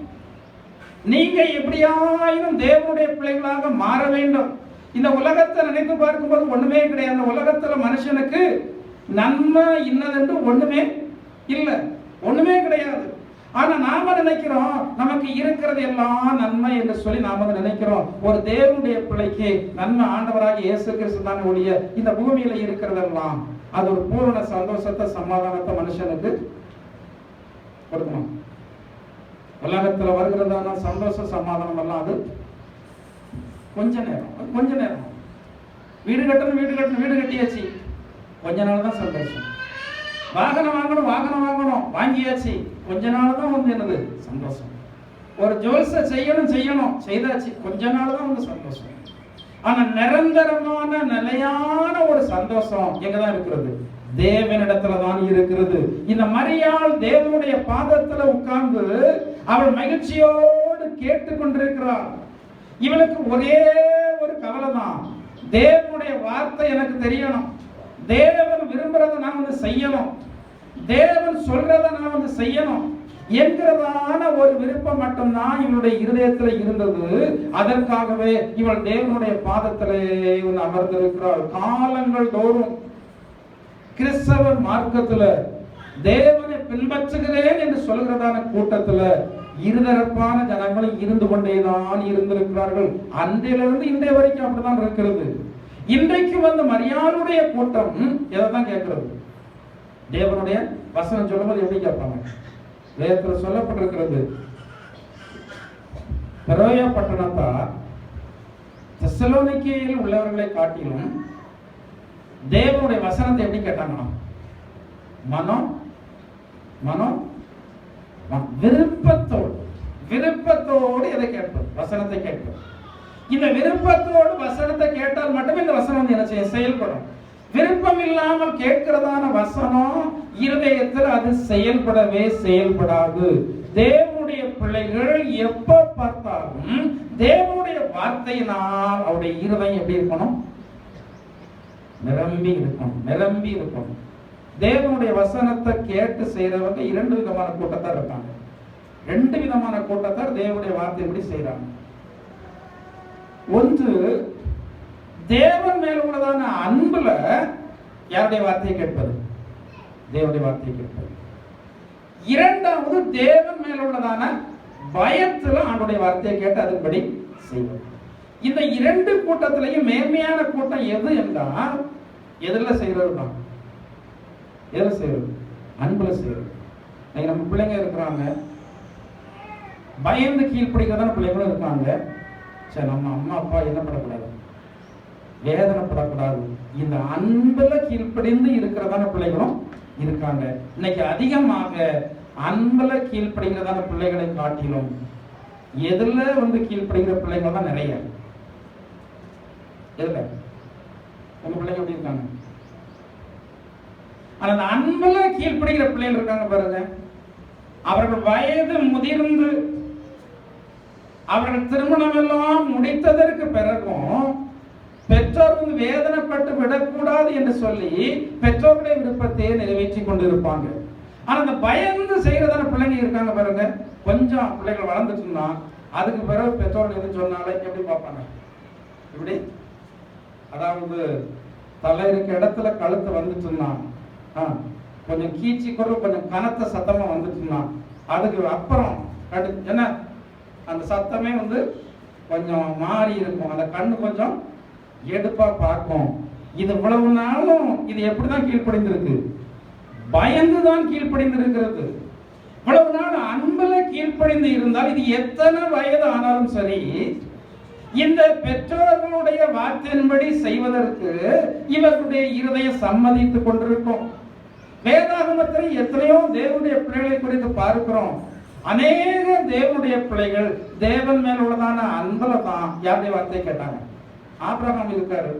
Speaker 1: நீங்க எப்படியாயினும் தேவனுடைய பிள்ளைகளாக மாற வேண்டும். இந்த உலகத்தை நினைத்து பார்க்கும்போது ஒண்ணுமே கிடையாது. அந்த உலகத்துல மனுஷனுக்கு நன்மை இன்னதென்று ஒண்ணுமே இல்லை, ஒண்ணுமே கிடையாது. ஆனா நாம நினைக்கிறோம் நமக்கு இருக்கிறது எல்லாம் நன்மை என்று சொல்லி நாம நினைக்கிறோம். ஒரு தேவனுடைய பிள்ளைக்கு நன்மை ஆண்டவராக இயேசு கிறிஸ்து தான் ஒழிய இந்த பூமியில இருக்கிறதெல்லாம் அது ஒரு பூரண சந்தோஷத்தை சமாதானத்தை மனுஷனுக்கு கொடுக்கணும். உலகத்துல வருகிறதான சந்தோஷ சமாதானம் எல்லாம் அது கொஞ்ச நேரம். வீடு கட்டியாச்சு, கொஞ்ச நாள் தான் சந்தோஷம். வாகனம் வாங்கணும் வாங்கியாச்சு, கொஞ்ச நாள் தான் வந்து என்னது சந்தோஷம். ஒரு ஜோல்ஸை செய்யணும் செய்தாச்சு, கொஞ்ச நாள் தான் வந்து சந்தோஷம். ஆனா நிரந்தரமான நிலையான ஒரு சந்தோஷம் எங்கதான் இருக்கிறது? தேவனிடத்துல தான் இருக்கிறது. இந்த மரியாள் தேவனுடைய பாதத்துல உட்கார்ந்து அவள் மகிழ்ச்சியோடு கேட்டுக்கொண்டிருக்கிறாள். இவளுக்கு ஒரே ஒரு கவலை தான், தேவனுடைய வார்த்தை எனக்கு தெரியணும், தேவன் விரும்புறதை நான் வந்து செய்யணும், தேவன் சொல்றதை நான் வந்து செய்யணும் என்கிறதான ஒரு விருப்பம் மட்டும்தான் இவளுடைய இருதயத்துல இருந்தது. அதற்காகவே இவள் தேவனுடைய பாதத்திலே அமர்ந்திருக்கிறாள். காலங்கள் தோறும் கிறிஸ்தவ மார்க்கத்துல தேவனை பின்பற்றுகிறேன் என்று சொல்கிறதான கூட்டத்துல இருதரப்பான ஜனங்களும் இருந்து கொண்டேதான் இருந்திருக்கிறார்கள். அன்றிலிருந்து இன்றைய வரைக்கும் அப்படிதான் இருக்கிறது. இன்றைக்கு வந்து மரியாளுடைய கூட்டம் எதைதான் கேட்கிறது? தேவனுடைய வசனம் சொல்லும்போது எப்படி கேட்பாங்க? வேதத்துல சொல்லப்பட்டிருக்கிறது, பெரோயா பட்டணத்தார் தெசலோனிக்கேயில் உள்ளவர்களை காட்டிலும் தேவனுடைய வசனத்தை எப்படி கேட்டாங்கன்னா மனம் விருப்பத்தோடு எதை கேட்பது? வசனத்தை கேட்பது. இந்த விருப்பத்தோடு வசனத்தை கேட்டால் மட்டுமே இந்த வசனம் வந்து என்ன செய்ய செயல்படும். விருப்பம் இல்லாமல் கேட்கிறதான வசனம் இருதயத்தில் அது செயல்படாது. தேவனுடைய பிள்ளைகள் எப்ப பார்த்தாலும் தேவனுடைய வார்த்தையினால் அவருடைய இருதயம் எப்படி இருக்கணும்? நிரம்பி இருக்கணும். தேவனுடைய வசனத்தை கேட்டு செய்யறவங்க இரண்டு விதமான கூட்டத்தார் இருக்காங்க. ரெண்டு விதமான கூட்டத்தார் தேவனுடைய வார்த்தை எப்படி செய்யறாங்க. ஒன்று, தேவன் மேல உள்ளதான அன்புல யாருடைய வார்த்தையை கேட்பது? தேவனுடைய வார்த்தையை கேட்பது. இரண்டாவது, தேவன் மேல உள்ளதான பயத்துல ஆண்டுடைய வார்த்தையை கேட்டு அதன்படி செய்வது. இந்த இரண்டு கூட்டத்திலையும் மேன்மையான கூட்டம் எது என்றால் எதுல செய்யறது தான். எதுல செய்யறது? அன்புல செய்யறது. நம்ம பிள்ளைங்க இருக்கிறாங்க, பயந்து கீழ்ப்பிடிக்கிறதான பிள்ளைங்களும் இருக்காங்க. சரி, நம்ம அம்மா அப்பா என்ன படக்கூடாது, வேதனைப்படக்கூடாது, இந்த அன்புல கீழ்ப்படிந்து இருக்கிறதான பிள்ளைகளும் இருக்காங்க. இன்னைக்கு அதிகமாக அன்புல கீழ்ப்படுகிறதான பிள்ளைகளை காட்டிலும் எதுல வந்து கீழ்ப்படுகிற பிள்ளைகள் தான் நிறைய. எதுல உங்க பிள்ளைங்க எப்படி இருக்காங்க? அந்த அன்புல கீழ்ப்படுகிற பிள்ளைகள் இருக்காங்க பாருங்க. அவர்கள் வயது முதிர்ந்து அவர்கள் திருமணம் எல்லாம் முடித்ததற்கு பிறகும் பெற்றோர் வந்து வேதனைப்பட்டு விடக்கூடாது என்று சொல்லி பெற்றோர்களுடைய விருப்பத்தை நிறைவேற்றி கொண்டிருப்பாங்க. ஆனா அந்த பயந்து செய்யறதான பிள்ளைங்க இருக்காங்க பாருங்க. கொஞ்சம் பிள்ளைகள் வளர்ந்துட்டுன்னா அதுக்கு பிறகு பெற்றோர்கள் எது சொன்னாலே எப்படி பார்ப்பாங்க? இப்படி, அதாவது தலை இருக்க இடத்துல கழுத்து வந்துட்டுன்னா, கொஞ்சம் கீச்சி குரல் கொஞ்சம் கனத்த சத்தமா வந்துட்டுன்னா அதுக்கு அப்புறம் என்ன அந்த சத்தமே வந்து கொஞ்சம் மாறி இருக்கும். அந்த கண்ணு கொஞ்சம் எடுப்பா பார்க்கும். இது இவ்வளவு நாளும் இது எப்படிதான் கீழ்ப்படிந்திருக்கு? பயந்துதான் கீழ்ப்படிந்திருக்கிறது. இவ்வளவு நாள் அன்புல கீழ்ப்படிந்து இருந்தால் இது எத்தனை வயது ஆனாலும் சரி இந்த பெற்றோர்களுடைய வார்த்தையின்படி செய்வதற்கு இவர்களுடைய இருதயம் சம்மதித்துக் கொண்டிருக்கும். வேதாகமத்தில் எத்தனையோ தேவனுடைய பிள்ளைகளை குறித்து பார்க்கிறோம். அநேக தேவனுடைய பிள்ளைகள் தேவன் மேல் உள்ளதான அன்புல தான் யாருடைய வார்த்தையை கேட்டாங்க. ஆபிரகாம் இருக்காரு,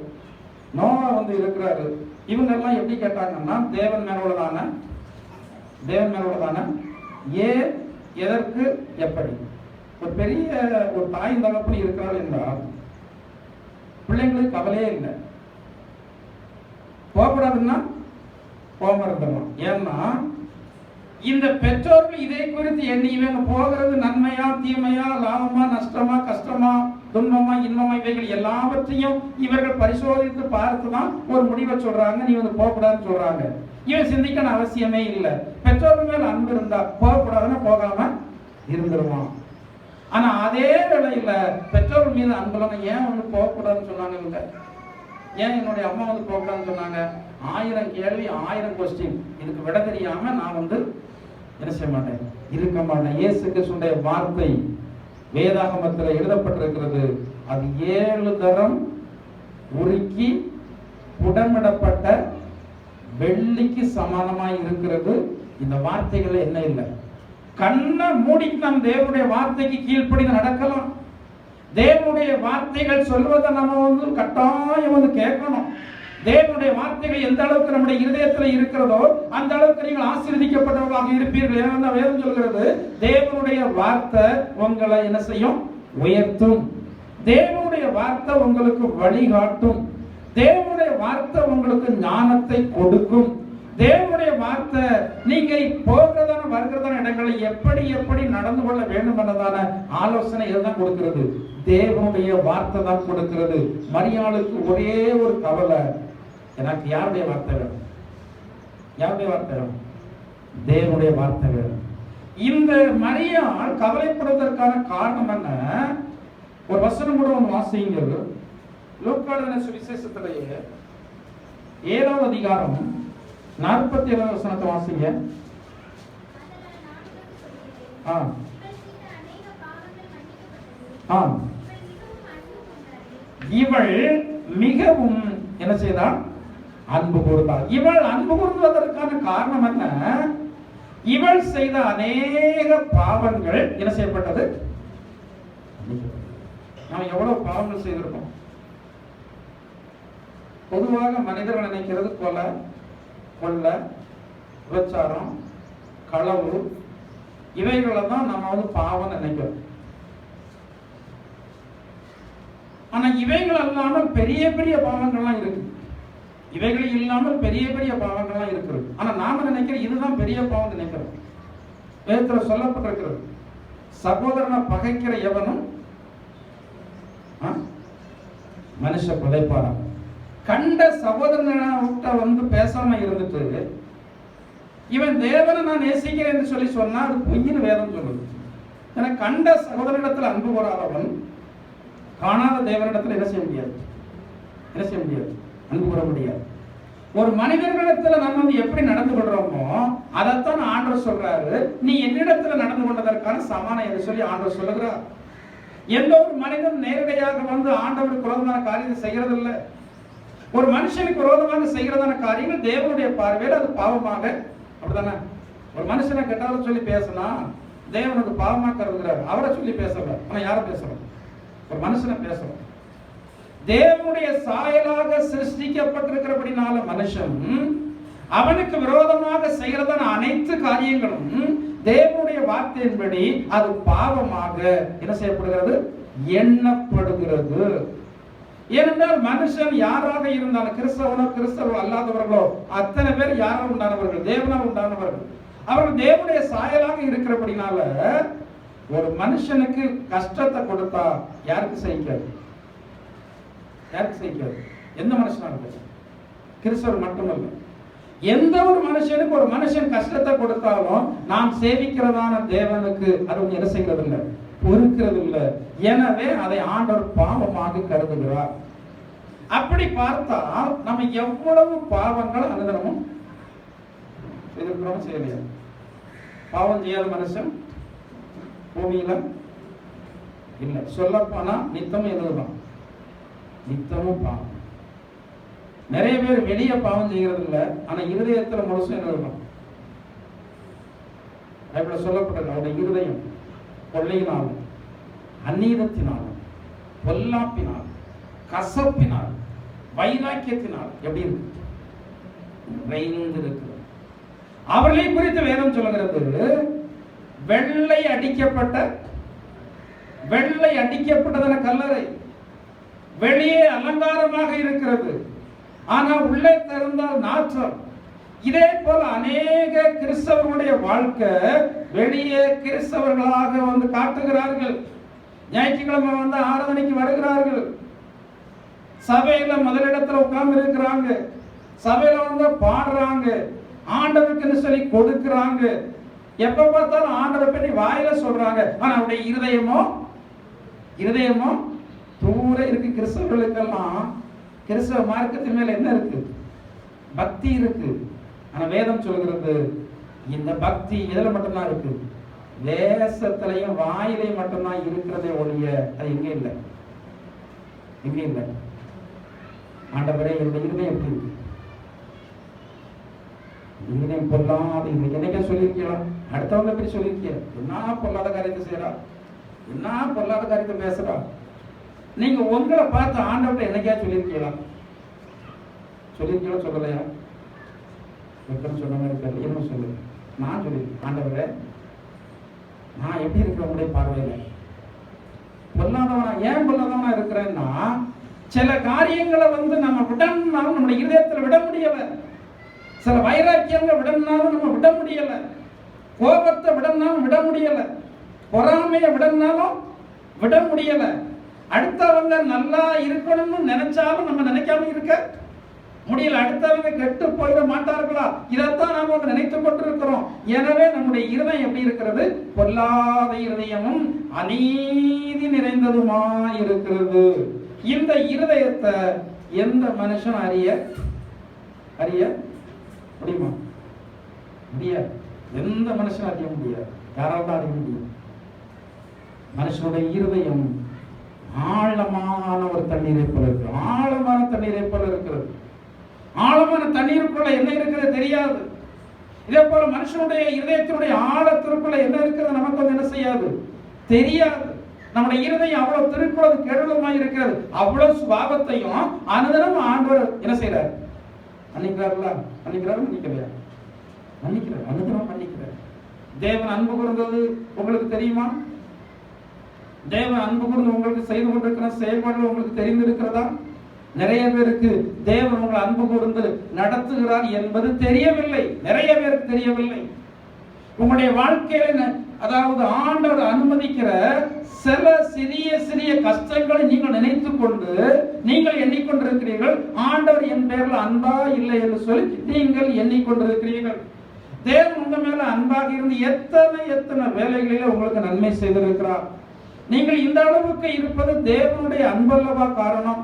Speaker 1: நோவா வந்து இருக்கிறாரு. இவங்க எல்லாம் எப்படி கேட்டாங்கன்னா தேவன் மேல உள்ளதான ஏன் எதற்கு, எப்படி? ஒரு பெரிய ஒரு தாய் தகப்பன் இருக்கிறாள் என்றால் பிள்ளைங்களுக்கு கவலையே இல்லை. போகக்கூடாதுன்னா போகாம இருந்தோம். ஏன்னா இந்த பெற்றோர்கள் இதை குறித்து எண்ணி இவங்க போகிறது நன்மையா தீமையா, லாபமா நஷ்டமா, கஷ்டமா துன்பமா இன்பமா, இவைகள் எல்லாவற்றையும் இவர்கள் பரிசோதித்து பார்த்துதான் ஒரு முடிவை சொல்றாங்க. நீ வந்து போகக்கூடாதுன்னு சொல்றாங்க. இவன் சிந்திக்க அவசியமே இல்லை. பெற்றோர்கள் மேல் அன்பு இருந்தா போகக்கூடாதுன்னா போகாம இருந்துருவான். ஆனா அதே வேளையில பெற்றோர்கள் மீது அன்புலங்க ஏன் வந்து போகக்கூடாதுன்னு சொன்னாங்க? இல்லை, ஏன் என்னுடைய அம்மா வந்து போகக்கூடாதுன்னு சொன்னாங்க? 1000 கேள்வி 1000 கொஸ்டின். இதுக்கு விட தெரியாம நான் வந்து என்ன செய்ய மாட்டேன், இருக்க மாட்டேன். இயேசு கிறிஸ்துவின் வார்த்தை வேதாகமத்தில் எழுதப்பட்டிருக்கிறது. அது 7 தரம் உருக்கி புடமிடப்பட்ட வெள்ளிக்கு சமானமாய் இருக்கிறது. இந்த வார்த்தைகள் என்ன இல்லை, கண்ணை மூடிட்டு நம் தேவனுடைய வார்த்தைக்கு கீழ்ப்படிந்து நடக்கலாம். தேவனுடைய வார்த்தைகள் சொல்வதை நம்ம வந்து கட்டாயம் வந்து கேட்கணும். தேவனுடைய வார்த்தைகள் எந்த அளவுக்கு நம்முடைய இருதயத்தில் இருக்கிறதோ அந்த அளவுக்கு நீங்கள் ஆசீர்வதிக்கப்பட்டவர்களாக இருப்பீர்கள். ஏன்னா வேதம் சொல்கிறது, தேவனுடைய வார்த்தை உங்களை என்ன செய்யும், உயர்த்தும். தேவனுடைய வார்த்தை உங்களுக்கு வழிகாட்டும். தேவனுடைய வார்த்தை உங்களுக்கு ஞானத்தை கொடுக்கும். தேவனுடைய வார்த்தை நீங்க போகிறதான வருகிறதான இடங்களில் எப்படி எப்படி நடந்து கொள்ள வேண்டும் என்றதான ஆலோசனை இதுதான் கொடுக்கிறது. தேவனுடைய வார்த்தை தான் கொடுக்கிறது. மரியாளுக்கு ஒரே ஒரு கவலை, எனக்கு யாருடைய வார்த்தை வேணும்? யாருடைய வார்த்தை வேணும்? தேவனுடைய வார்த்தை வேணும். இந்த மரியாள் கவலைப்படுவதற்கான காரணம் என்ன? ஒரு வசனம் கூட ஒன்று வாசிங்க. லூக்கா சுவிசேஷத்திலேயே 7வது அதிகாரம் 47வது வசனத்தை வாசிங்க. இவள் மிகவும் என்ன செய்தாள்? அன்பு கூர்ந்தாள். இவள் அன்பு கூர்ந்ததற்கான காரணம் என்ன? இவள் செய்த அநேக பாவங்கள் என்ன செய்யப்பட்டது? நாம் எவ்வளவு பாவங்கள் செய்திருக்கோம்? பொதுவாக மனிதர்கள் நினைக்கிறது கொலை, கொள்ள, விபச்சாரம், களவு, இவைகளை தான் நம்ம வந்து பாவம் நினைக்கிறோம். ஆனா இவைகள் இல்லாமல் பெரிய பெரிய பாவங்கள்லாம் இருக்கு. இவைகள் இல்லாமல் பெரிய பெரிய பாவங்கள்லாம் இருக்கிறது. ஆனா நாம நினைக்கிறோம் இதுதான் பெரிய பாவம் நினைக்கிறோம். வேதத்துல சொல்லப்பட்டிருக்கிறது, சகோதரனை பகைக்கிற எவனும் மனுஷ புதைப்பாராம். கண்ட சகோதரனை விட்ட வந்து பேசாம இருந்துட்டு இவன் தேவனை நான் நேசிக்கிறேன் என்று சொல்லி சொன்னா அது பொய்ன்னு வேதம் சொல்லுது. ஏன்னா கண்ட சகோதரனிடத்தில் அன்பு கூறாதவன் காணாத தேவனிடத்தில் என்ன செய்ய முடியாது? என்ன செய்ய முடியாது? அன்பு கூற முடியாது. ஒரு மனிதர்களிடத்துல நம்ம வந்து எப்படி நடந்து கொள்றோமோ அதைத்தான் ஆண்டவர் சொல்றாரு, நீ என்னிடத்துல நடந்து கொண்டதற்கான சமானம் என்று சொல்லி ஆண்டவர் சொல்லுகிறார். எந்த ஒரு மனிதன் நேரடியாக வந்து ஆண்டவருக்கு விரோதமான காரியத்தை செய்யறது இல்லை. ஒரு மனுஷனுக்கு விரோதமாக செய்கிறதான காரியங்கள் தேவனுடைய பார்வையில் அது பாவமாக, அப்படிதானே? ஒரு மனுஷனை கெட்டாலும் சொல்லி பேசினா தேவனுக்கு பாவமாக கருதுகிறார். அவரை சொல்லி பேசல, ஆனா யாரை பேசுறோம்? ஒரு மனுஷனை பேசுறோம். தேவனுடைய சாயலாக சிருஷ்டிக்கப்பட்டிருக்கிறபடினால மனுஷன் அவனுக்கு விரோதமாக செய்கிறதான அனைத்து காரியங்களும் தேவனுடைய வார்த்தையின்படி அது பாவமாக என்ன செய்யப்படுகிறது? எண்ணப்படுகிறது. ஏனென்றால் மனுஷன் யாராக இருந்தாலும், கிறிஸ்தவனோ கிறிஸ்தவ அல்லாதவர்களோ, அத்தனை பேர் யாரால் உண்டானவர்கள்? தேவனால் உண்டானவர்கள். அவர்கள் தேவனுடைய சாயலாக இருக்கிறபடினால ஒரு மனுஷனுக்கு கஷ்டத்தை கொடுத்தா யாருக்கு சகிக்காது? யாருக்கு சகிக்காது? எந்த மனுஷனாக, கிறிஸ்தவர் மட்டுமல்ல, எந்த ஒரு மனுஷனுக்கு ஒரு மனுஷன் கஷ்டத்தை கொடுத்தாலும் நாம் சேவிக்கிறதான தேவனுக்கு அது என்ன செய்கிறது இல்லை, பொறுக்கிறது இல்லை. எனவே அதை ஆண்டவர் பாவமாக கருதுகிறார். அப்படி பார்த்தால் நம்ம எவ்வளவு பாவங்கள் அனுதினமும் எதிர்க்கிறோம், செய்யலையா? பாவம் செய்யாத மனுஷன் பூமியில இல்லை. சொல்ல போனா நித்தமும் எதுதான், நித்தமும் பாவம். நிறைய பேர் வெளியே பாவம் செய்கிறது இல்லை, ஆனா இருதயத்துல முழுசும் எழுதணும். அப்படி சொல்லப்பட்டது, அவருடைய இருதயம் கொள்ளையினாலும் அநீதத்தினாலும் பொல்லாப்பினால் கசப்பினால் வைராக்கியத்தினால் எப்படி இருக்கு? நிறைந்து இருக்கிறது. அவர்களை குறித்து வேதம் சொல்லுகிறது, வெள்ளை அடிக்கப்பட்டதான கல்லறை வெளியே அலங்காரமாக இருக்கிறது, ஆனா உள்ளே திறந்தால் நாற்றம். இதே போல அநேக கிறிஸ்தவர்களுடைய வாழ்க்கை வெளியே கிறிஸ்தவர்களாக வந்து காட்டுகிறார்கள். ஞாயிற்றுக்கிழமை வந்து ஆராதனைக்கு வருகிறார்கள், சபையில முதலிடத்துல உட்கார்ந்து இருக்கிறாங்க, சபையில வந்து பாடுறாங்க, ஆண்டவருக்குன்னு சொல்லி கொடுக்கிறாங்க, எப்ப பார்த்தாலும் ஆண்டவரை பற்றி வாயில சொல்றாங்க. ஆனா அவருடைய இருதயமோ தூர இருக்கு. கிறிஸ்தவர்களுக்கெல்லாம் கிறிஸ்தவ மார்க்கத்தின் மேல என்ன இருக்கு? பக்தி இருக்கு. ஆனா வேதம் சொல்கிறது இந்த பக்தி எதுல மட்டும்தான் இருக்கு? தேசத்திலையும் வாயிலையும் மட்டும்தான் இருக்கிறதே ஒழிய அது எங்க இல்லை. ஆண்டவரே என்னுடைய இருதயம் எப்படி இருக்கு? இருதயம் பொல்லாத என்னைக்கா சொல்லியிருக்கலாம், அடுத்தவங்க எப்படி சொல்லியிருக்கிய, என்ன பொல்லாத காரியத்தை செய்யறா, என்ன பொல்லாத காரியத்தை பேசுறா. நீங்க உங்களை பார்த்து ஆண்டவர்கிட்ட என்னைக்கா சொல்லியிருக்கலாம்? சொல்லலையா? சொன்ன மாதிரி தெரியல. என்ன சொல்லு? நான் சொல்லியிருக்கேன், ஆண்டவரே நான் எப்படி இருக்கிற உங்களுடைய பார்வையில பொல்லாதவனா. ஏன் பொல்லாதவனா இருக்கிறேன்னா, சில காரியங்களை வந்து நம்ம விடனாலும் நம்முடைய இதயத்துல விட முடியல, சில வைராக்கியங்களை விடனாலும் நம்ம விட முடியல, கோபத்தை விடனாலும் விட முடியல, பொறாமையை விடனாலும் விட முடியல, அடுத்தவங்க நல்லா இருக்கணும்னு நினைச்சாலும் நம்ம நினைக்காம இருக்க முடியல. அடுத்தவங்க கெட்டு போயிட மாட்டார்களா, இதைத்தான் நாம வந்து நினைத்துக் கொண்டிருக்கிறோம். எனவே நம்முடைய இருதயம் எப்படி இருக்கிறது? பொல்லாத இருதயமும் அநீதி நிறைந்ததுமா இருக்கிறது. இந்த இருதயத்தை எந்த மனுஷன் அறிய முடியுமா? முடியாது. எந்த மனுஷன் அறிய முடியாது. யாரால் தான் அறிய முடியும்? மனுஷனுடைய இருதயம் ஆழமான ஒரு தண்ணீரை போல இருக்கு. ஆழமான தண்ணீரை போல இருக்கிறது. ஆழமான தண்ணீருக்குள்ள என்ன இருக்கிறது தெரியாது. இதே போல மனுஷனுடைய இதயத்தினுடைய ஆழத்திற்குள்ள என்ன இருக்கிறது நமக்கு வந்து என்ன செய்யாது, தெரியாது. நம்முடைய இருதயம் அவ்வளவு திருக்குள்ளது கெடுதலுமாய் இருக்கிறது. அவ்வளவு சுபாவத்தையும் அனுதினம் ஆண்டவர் என்ன செய்யறாரு? மன்னிக்கிறார். அனுதினம் மன்னிக்கிறார். தேவன் அன்பு கூர்ந்தது உங்களுக்கு தெரியுமா? தேவன் அன்பு கூர்ந்து உங்களுக்கு செய்து கொண்டிருக்கிற செயல்பாடுகள் உங்களுக்கு தெரிந்திருக்கிறதா? நிறைய பேருக்கு தேவன் உங்களை அன்பு கூர்ந்து நடத்துகிறார் என்பது தெரியவில்லை. நிறைய பேருக்கு தெரியவில்லை. உங்களுடைய வாழ்க்கையில அதாவது ஆண்டவர் அனுமதிக்கிற சில சிறிய சிறிய கஷ்டங்களை நீங்கள் நினைத்துக் கொண்டு நீங்கள் எண்ணிக்கொண்டிருக்கிறீர்கள், ஆண்டவர் என் பேரில் அன்பா இல்லை என்று சொல்லி நீங்கள் எண்ணிக்கொண்டிருக்கிறீர்கள். தேவன் உங்க மேல அன்பாக இருந்து எத்தனை வேலைகளில உங்களுக்கு நன்மை செய்திருக்கிறார். நீங்கள் இந்த அளவுக்கு இருப்பது தேவனுடைய அன்பல்லவா காரணம்?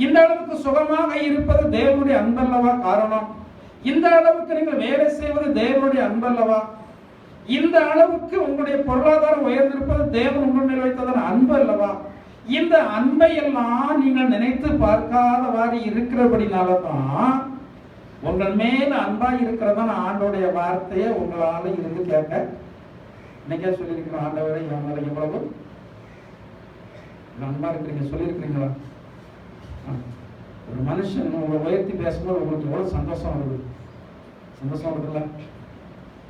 Speaker 1: இந்த அளவுக்கு சுகமாக இருப்பது தேவனுடைய அன்பல்லவா காரணம்? இந்த அளவுக்கு நீங்கள் வேலை செய்வது தேவனுடைய அன்பல்லவா? இந்த அளவுக்கு உங்களுடைய பொருளாதாரம் உயர்ந்திருப்பது தேவன் உங்கள் மேல் வைத்ததான அன்பு அல்லவா? இந்த அன்பை எல்லாம் நீங்கள் நினைத்து பார்க்காதவாறு இருக்கிறபடினாலதான் உங்கள் மேல அன்பா இருக்கிறதான ஆண்டோடைய வார்த்தையை உங்களால இருந்து கேட்க இன்னைக்கே சொல்லியிருக்கிறோம். ஆண்டவரை என் மேல எவ்வளவு அன்பா இருக்கிறீங்க சொல்லியிருக்கிறீங்களா? ஒரு மனுஷன் உங்களை உயர்த்தி பேசும்போது உங்களுக்கு எவ்வளவு சந்தோஷம் வருது? சந்தோஷம் வருதுல்ல?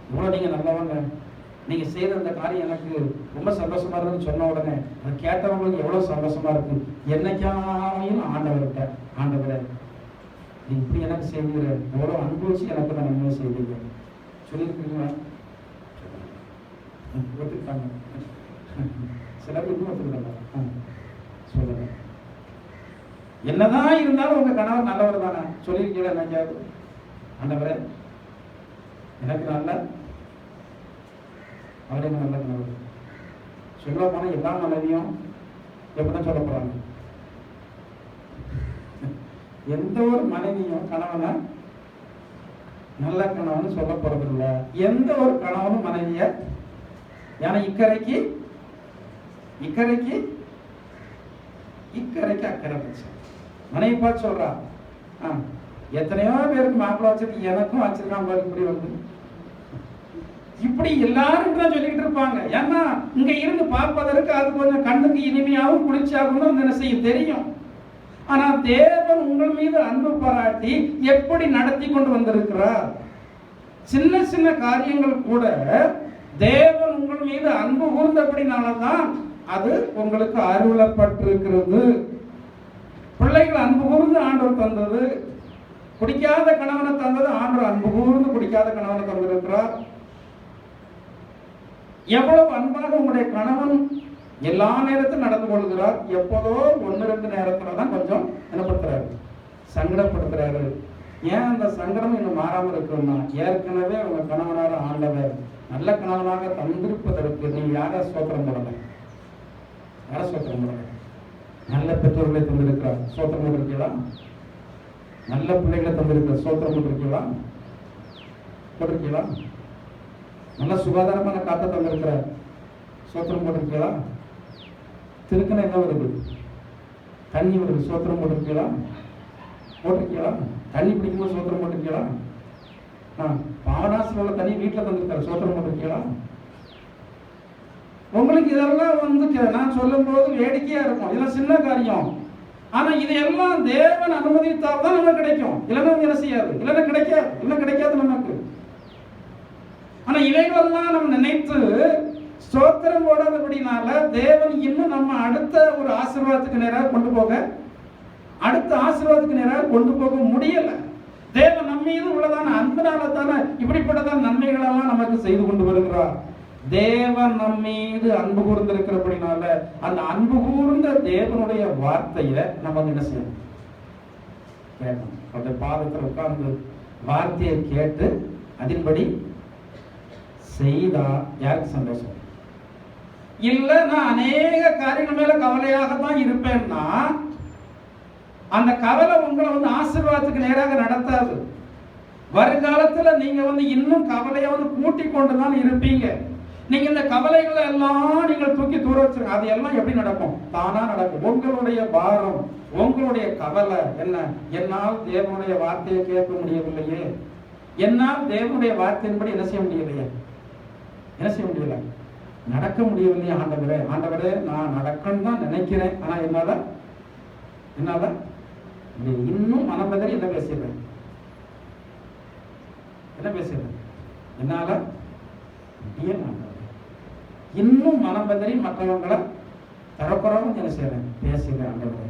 Speaker 1: எவ்வளவு நீங்க நல்லவங்க, நீங்க செய்யற அந்த காரியம் எனக்கு ரொம்ப சந்தோஷமா இருக்குன்னு சொன்ன உடனே அதை கேட்டவங்களுக்கு எவ்வளவு சந்தோஷமா இருக்கு. என்னைக்காயும் ஆண்டவர்கிட்ட, ஆண்டவரை நீ இப்படி எனக்கு செய்கிற, எவ்வளவு அனுபவிச்சு எனக்கு நான் நன்மை செய்வீங்க சொல்லியிருக்கீங்களா? ஒத்துக்கிட்டாங்க. சிலர் இன்னும் ஒத்துக்கிட்டாங்க. சொல்லுங்க, என்னதான் இருந்தாலும் உங்க கணவர் நல்லவர் தானே சொல்லியிருக்கீங்களா? நினைக்காது ஆண்டவரே எனக்கு நல்ல அவரே நல்ல கணவர் சொல்ல போனா எல்லா மனைவியும் எப்படிதான் சொல்ல போறாங்க. எந்த ஒரு மனைவியும் கணவனை நல்ல கணவன் சொல்ல போறது இல்லை. எந்த ஒரு கணவனும் மனைவிய ஏன்னா இக்கரைக்கு அக்கறை வச்சு மனைவி பார்த்து சொல்றா, எத்தனையோ பேருக்கு மாப்பிள்ள வச்சிருக்கு, எனக்கும் வச்சிருக்கான் பாரு, இப்படி வந்து இப்படி எல்லாரும் தான் சொல்லிக்கிட்டு இருப்பாங்க. ஏன்னா இங்க இருந்து பார்ப்பதற்கு அது கொஞ்சம் கண்ணுக்கு இனிமையாகவும் குளிர்ச்சியாகவும் என்ன செய்ய தெரியும். ஆனா தேவன் உங்கள் மீது அன்பு பாராட்டி எப்படி நடத்தி கொண்டு வந்திருக்கிறார். சின்ன சின்ன காரியங்கள் கூட தேவன் உங்கள் மீது அன்பு கூர்ந்தபடினால்தான் அது உங்களுக்கு அருளப்பட்டிருக்கிறது. பிள்ளைகள் அன்பு கூர்ந்து ஆண்டவர் தந்தது. குடிக்காத கணவனை தந்தது ஆண்டவர் அன்பு கூர்ந்து குடிக்காத கணவனை தந்திருக்கிறார். எவ்வளவு அன்பாக உங்களுடைய கணவன் எல்லா நேரத்திலும் நடந்து கொள்கிறார். எப்போதோ 1-2 நேரத்துல தான் கொஞ்சம் என்னப்படுத்துறாரு, சங்கடப்படுத்துறாரு. ஏன் அந்த சங்கடம் இன்னும் மாறாமல் இருக்குன்னா, ஏற்கனவே உங்க கணவனார ஆண்டவர் நல்ல கணவனாக தந்திருப்பதற்கு நீ யார சோத்திரம் போடல, யார சோத்திரம் போடல. நல்ல பெற்றோர்களை தந்திருக்கிறார், சோத்திரம் போட்டிருக்கீங்களா? நல்ல பிள்ளைகளை தந்திருக்கிற சோத்திரம் போட்டிருக்கீங்களா? போட்டிருக்கீங்களா? நல்ல சுகாதாரமான காத்த தந்திருக்கிறார், சோத்திரம் போட்டிருக்கீங்களா? திருக்கண என்ன வருது, தண்ணி வருது, சோத்திரம் போட்டிருக்கீங்களா? போட்டிருக்கீங்களா? தண்ணி பிடிக்கும்போது சோத்திரம் போட்டிருக்கீங்களா? பாவனாசில் உள்ள தண்ணி வீட்டில் தந்திருக்காரு, சோத்திரம் போட்டிருக்கீங்களா? உங்களுக்கு இதெல்லாம் வந்து நான் சொல்லும் போது வேடிக்கையா இருக்கும், இதெல்லாம் சின்ன காரியம். ஆனா இதையெல்லாம் தேவன் அனுமதித்தால் தான் நமக்கு கிடைக்கும். இல்லைன்னா என்ன செய்யாது, இல்லைன்னா கிடைக்காது, இல்லைன்னா கிடைக்காது நமக்கு. ஆனா இவைகளெல்லாம் நம்ம நினைத்து ஸ்தோத்திரம் போடாதபடினால தேவன் இன்னும் நம்ம அடுத்த ஒரு ஆசீர்வாதத்துக்கு நேராக கொண்டு போக, அடுத்த ஆசீர்வாதத்துக்கு நேராக கொண்டு போக முடியல. தேவன் நம்ம மீது உள்ளதான அன்பனால தானே இப்படிப்பட்டதான நன்மைகளெல்லாம் நமக்கு செய்து கொண்டு வருகிறார். தேவன் நம் மீது அன்பு கூர்ந்திருக்கிறபடினால அந்த அன்பு கூர்ந்த தேவனுடைய வார்த்தையை நம்ம என்ன செய்யணும், கேட்கணும். அவருடைய பாதத்தில் உட்கார்ந்து வார்த்தையை கேட்டு அதன்படி செய்தா யாருக்கு சந்தோஷம்? இல்ல நான் அநேக காரியங்கள் மேல கவலையாகத்தான் இருப்பேன்னா அந்த கவலை உங்களை வந்து ஆசீர்வாதத்துக்கு நேராக நடத்தாது. வருங்காலத்துல நீங்க வந்து இன்னும் கவலையை வந்து கூட்டிக் கொண்டுதான் இருப்பீங்க. நீங்க இந்த கவலைகளை எல்லாம் நீங்கள் தூக்கி தூர வச்சிருங்க. அது எல்லாம் எப்படி நடக்கும்? தானா நடக்கும். உங்களுடைய பாரம், உங்களுடைய கவலை என்ன, என்னால் தேவனுடைய வார்த்தையை கேட்க முடியவில்லையே, என்னால் தேவனுடைய வார்த்தையின்படி என்ன செய்ய முடியலையே, என்ன செய்ய முடியல, நடக்க முடியவில்லையே. ஆண்டவரே, ஆண்டவரே நான் நடக்கணும்னு தான் நினைக்கிறேன், ஆனா என்னால இன்னும் மனப்பதறி என்ன பேசுறேன், என்ன பேசுறேன், என்னால இன்னும் மனம் பதறி மற்றவங்களை தரக்குறவும் என்ன செய்யறேன், பேசுகிறேன். ஆண்டவரே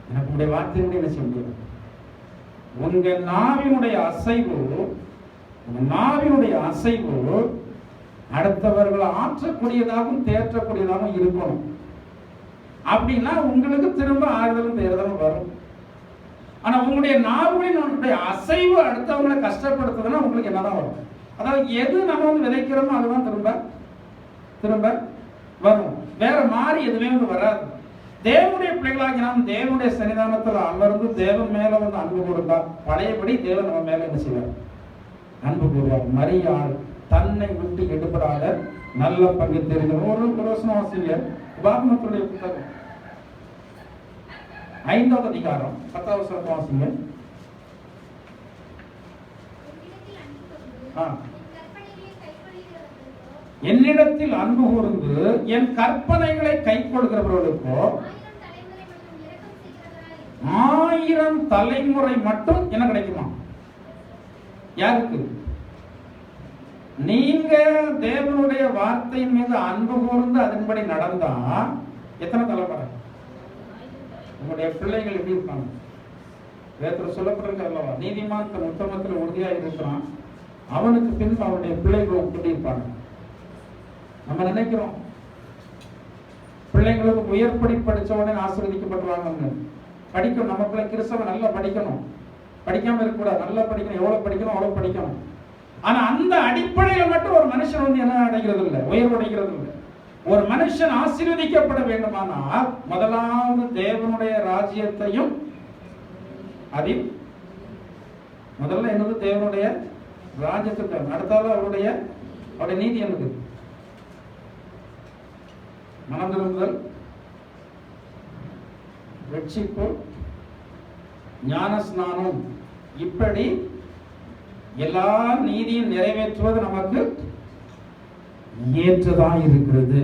Speaker 1: எனக்கு உடைய வார்த்தையினுடைய என்ன செய்ய முடியும்? உங்க நாவினுடைய அசைவு, உங்க நாவினுடைய அசைவு அடுத்தவர்களை ஆற்றக்கூடியதாகவும் தேற்றக்கூடியதாகவும் இருக்கணும். அப்படின்னா உங்களுக்கு திரும்ப ஆறுதலும் தேர்தலும் வரும். ஆனா உங்களுடைய நாவுடைய அசைவு அடுத்தவங்களை கஷ்டப்படுத்துதுன்னா உங்களுக்கு என்னதான் வரும்? அதாவது எது நம்ம வந்து விதைக்கிறோமோ அதுதான் திரும்ப திரும்ப வரும். வேற மாறி எதுவுமே வந்து வராது. தேவனுடைய பிள்ளைகளாகி நாம் தேவனுடைய சன்னிதானத்தில் அமர்ந்து தேவன் மேல வந்து அன்பு கூர்ந்தா பழையபடி தேவன் நம்ம மேல என்ன செய்வார், அன்பு கூறுவார். மரியாள் தன்னை விட்டு எடுபடாத நல்ல பங்கு தெரிஞ்ச ஒரு வசனம் ஆசிரியர் உபாகமத்துடைய புத்தகம் 5வது அதிகாரம் 10வது வசனம் வாசிங்க. என்னிடத்தில் அன்பு கூர்ந்து என் கற்பனைகளை கை கொள்கிறவர்களுக்கோ 1000 தலைமுறை மட்டும் என்ன கிடைக்குமா? யாருக்கு? நீங்க தேவனுடைய வார்த்தையின் மீது அன்பு கூர்ந்து அதன்படி நடந்தா எத்தனை தலைமுறை? உங்களுடைய பிள்ளைகள் எப்படி இருப்பாங்க? வேதத்துல சொல்லப்பட்டிருக்கு அல்லவா, நீதிமான் தன் உத்தமத்தில் உறுதியா இருக்கிறான், அவனுக்கு பின்பு அவனுடைய பிள்ளைகள் எப்படி இருப்பாங்க. நம்ம நினைக்கிறோம் பிள்ளைங்களுக்கு உயர்படி படிச்ச உடனே ஆசீர்வதிக்கப்பட்டுருவாங்க. படிக்கணும், நம்ம பிள்ளை கிறிஸ்தவன் நல்லா படிக்கணும், படிக்காம இருக்கக்கூடாது, நல்லா படிக்கணும், எவ்வளவு படிக்கணும் அவ்வளவு படிக்கணும். ஆனா அந்த அடிப்படையில மட்டும் ஒரு மனுஷன் வந்து என்ன அடைகிறது இல்லை, உயர்வடைகிறது இல்லை. ஒரு மனுஷன் ஆசீர்வதிக்கப்பட வேண்டுமானால் முதலாவது தேவனுடைய ராஜ்யத்தையும் அதில் முதல்ல என்னது தேவனுடைய ராஜ்யத்துக்கு, அடுத்தால அவருடைய நீதி என்னது, மனம் திரும்புதல், ரட்சிப்பு, ஞான ஸ்நானம், இப்படி எல்லா நீதியும் நிறைவேற்றுவது நமக்கு ஏற்றதாக இருக்கிறது.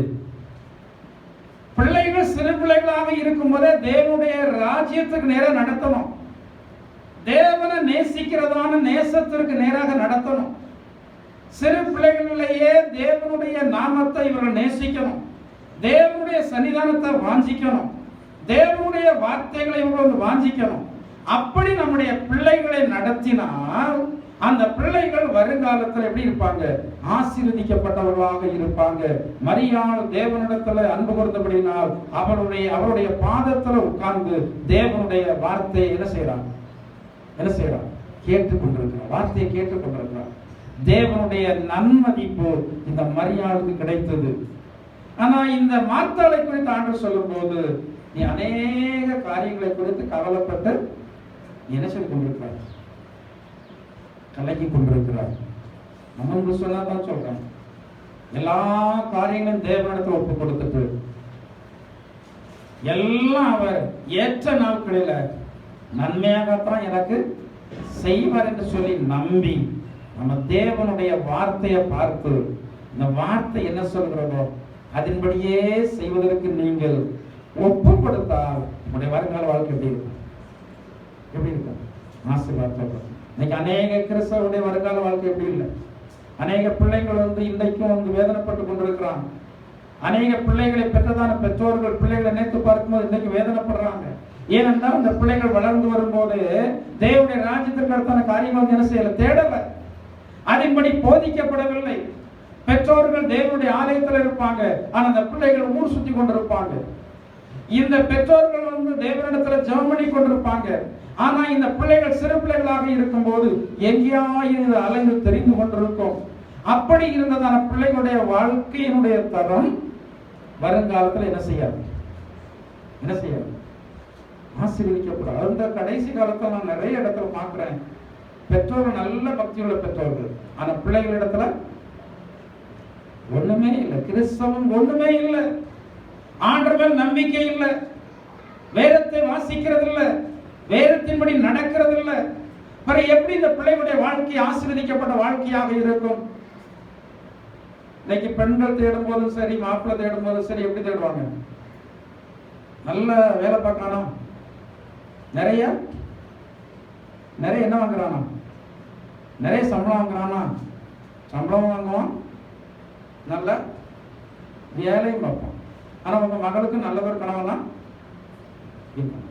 Speaker 1: பிள்ளைகள் சிறு பிள்ளைகளாக இருக்கும் போதே தேவனுடைய ராஜ்யத்துக்கு நேராக நடத்தணும், தேவனை நேசிக்கிறதான நேசத்திற்கு நேராக நடத்தணும். சிறு பிள்ளைகளிலேயே தேவனுடைய நாமத்தை இவர்கள் நேசிக்கணும், தேவனுடைய சன்னிதானத்தை வாஞ்சிக்கணும், தேவனுடைய வார்த்தைகளை இவர்கள் வாஞ்சிக்கணும். அப்படி நம்முடைய பிள்ளைகளை நடத்தினால் அந்த பிள்ளைகள் வருங்காலத்தில் எப்படி இருப்பாங்க? ஆசீர்வதிக்கப்பட்டவர்களாக இருப்பாங்க. மரியாள் தேவனிடத்துல அன்பு கூர்ந்தபடினால் அவருடைய பாதத்துல உட்கார்ந்து தேவனுடைய வார்த்தையை என்ன செய்யறான்? கேட்டுக்கொண்டிருக்கிறார். வார்த்தையை கேட்டுக்கொண்டிருக்கிறார். தேவனுடைய நன்மதிப்பு இந்த மரியாளுக்கு கிடைத்தது. ஆனா இந்த மார்த்தாளை குறித்து ஆண்டவர் சொல்லும் போது, நீ அநேக காரியங்களை குறித்து கவலைப்பட்டு நீ என்ன சொல்லி கொண்டிருக்கிறார்? கலக்கி கொண்டிருக்கிறார். நம்ம சொன்னாதான் சொல்றேன், எல்லா காரியங்களும் தேவனிடத்தில் ஒப்பு கொடுத்துட்டு எல்லாம் அவர் ஏற்ற நாட்களில நன்மையாகத்தான் எனக்கு செய்வார் என்று சொல்லி நம்பி நம்ம தேவனுடைய வார்த்தையை பார்த்து இந்த வார்த்தை என்ன சொல்கிறதோ அதன்படியே செய்வதற்கு நீங்கள் ஒப்பு கொடுத்தால் உங்களுடைய வருங்கால வாழ்க்கை எப்படி இருக்கும்? ஆசீர்வாதம். இன்னைக்கு அநேக கிறிஸ்தவருடைய வருங்கால வாழ்க்கை எப்படி இல்லை? அநேக பிள்ளைகள் இன்றைக்கும் வேதனைப்பட்டு கொண்டிருக்கிறாங்க. அநேக பிள்ளைகளை பெற்றதான பெற்றோர்கள் பிள்ளைகளை நினைத்து பார்க்கும்போது இன்றைக்கு வேதனைப்படுறாங்க. ஏனென்றால் அந்த பிள்ளைகள் வளர்ந்து வரும்போது தேவனுடைய ராஜ்யத்திற்கு அடுத்தான காரியங்கள் என்ன செய்யல, தேடல, அதன்படி போதிக்கப்படவில்லை. பெற்றோர்கள் தேவனுடைய ஆலயத்தில் இருப்பாங்க, ஆனா அந்த பிள்ளைகள் ஊர் சுத்தி கொண்டிருப்பாங்க. இந்த பெற்றோர்கள் தேவனிடத்துல ஜெபம் பண்ணி கொண்டிருப்பாங்க, ஆனா இந்த பிள்ளைகள் சிறு பிள்ளைகளாக இருக்கும் போது எங்கேயாவது அலைந்து தெரிந்து கொண்டிருக்கும். அப்படி இருந்ததான பிள்ளைகளுடைய வாழ்க்கையினுடைய தரம் வருங்காலத்தில் என்ன செய்யாது? ஆசீர்வதிக்கப்படாது. அந்த கடைசி காலத்தில் நான் நிறைய இடத்துல பார்க்கிறேன், பெற்றோர்கள் நல்ல பக்தியுள்ள பெற்றோர்கள், ஆனா பிள்ளைகளிடத்துல ஒண்ணுமே இல்லை, கிறிஸ்தவம் ஒண்ணுமே இல்லை, ஆண்டவர் நம்பிக்கை இல்லை, வேதத்தை வாசிக்கிறது இல்லை, வேதத்தின்படி நடக்கிறது இல்லை. எப்படி இந்த பிள்ளைகளுடைய வாழ்க்கை ஆசீர்வதிக்கப்பட்ட வாழ்க்கையாக இருக்கும்? இன்னைக்கு பெண்கள் தேடும் போதும் சரி, மாப்பிள்ளை தேடும் போதும் சரி, எப்படி தேடுவாங்க? நல்ல வேலை பார்க்கறானா, நிறைய என்ன வாங்குறானா, நிறைய சம்பளம் வாங்குறானா, சம்பளம் வாங்குவான், நல்ல வேலையும் பார்ப்பான். ஆனா உங்க மகளுக்கு நல்லவர் கணவனா?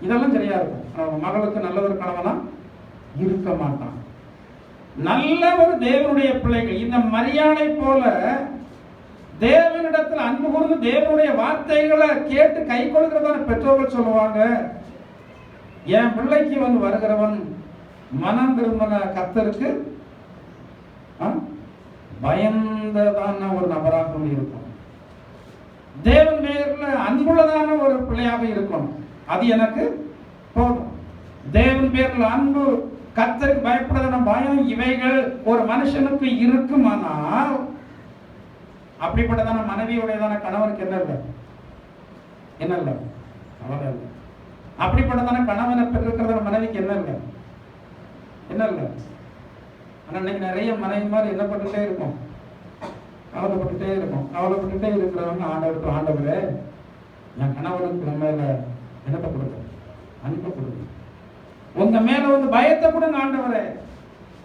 Speaker 1: இதெல்லாம் சரியா இருக்கும். ஆனா உங்க மகளுக்கு நல்லவர் கணவனா இருக்க மாட்டான். நல்ல ஒரு தேவனுடைய பிள்ளைகள் இந்த மரியாதை போல தேவனிடத்தில் அன்பு கூர்ந்து தேவனுடைய வார்த்தைகளை கேட்டு கை கொடுக்கிறதான பெற்றோர்கள் சொல்லுவாங்க, என் பிள்ளைக்கு வருகிறவன் மனம் திரும்பின கர்த்தருக்கு பயந்ததான ஒரு நபராக இருக்கும், தேவன் மேல அன்புள்ளதான ஒரு பிள்ளையாக இருக்கும். அது எனக்கு போதும். தேவன் பேர்ல அன்பு, கர்த்தருக்கு பயப்படுறதான பயம், இவைகள் ஒரு மனுஷனுக்கு இருக்குமானால் அப்படிப்பட்டதான மனைவியுடையதான கணவனுக்கு என்ன இல்லை? கவலை இல்லை. அப்படிப்பட்டதான கணவனை பெற்றிருக்கிறதான மனைவிக்கு என்ன இல்லை? ஆனா இன்னைக்கு நிறைய மனைவி மாதிரி என்ன பண்ணிட்டே இருக்கும்? கவலைப்பட்டுட்டே இருக்கிறவங்க ஆண்டவரே என் கணவனுக்கு நம்ம மேல என்னத்தை கொடுக்க, அன்பை கொடுக்க, உங்க மேல பயத்தை கொடுங்க ஆண்டவரே.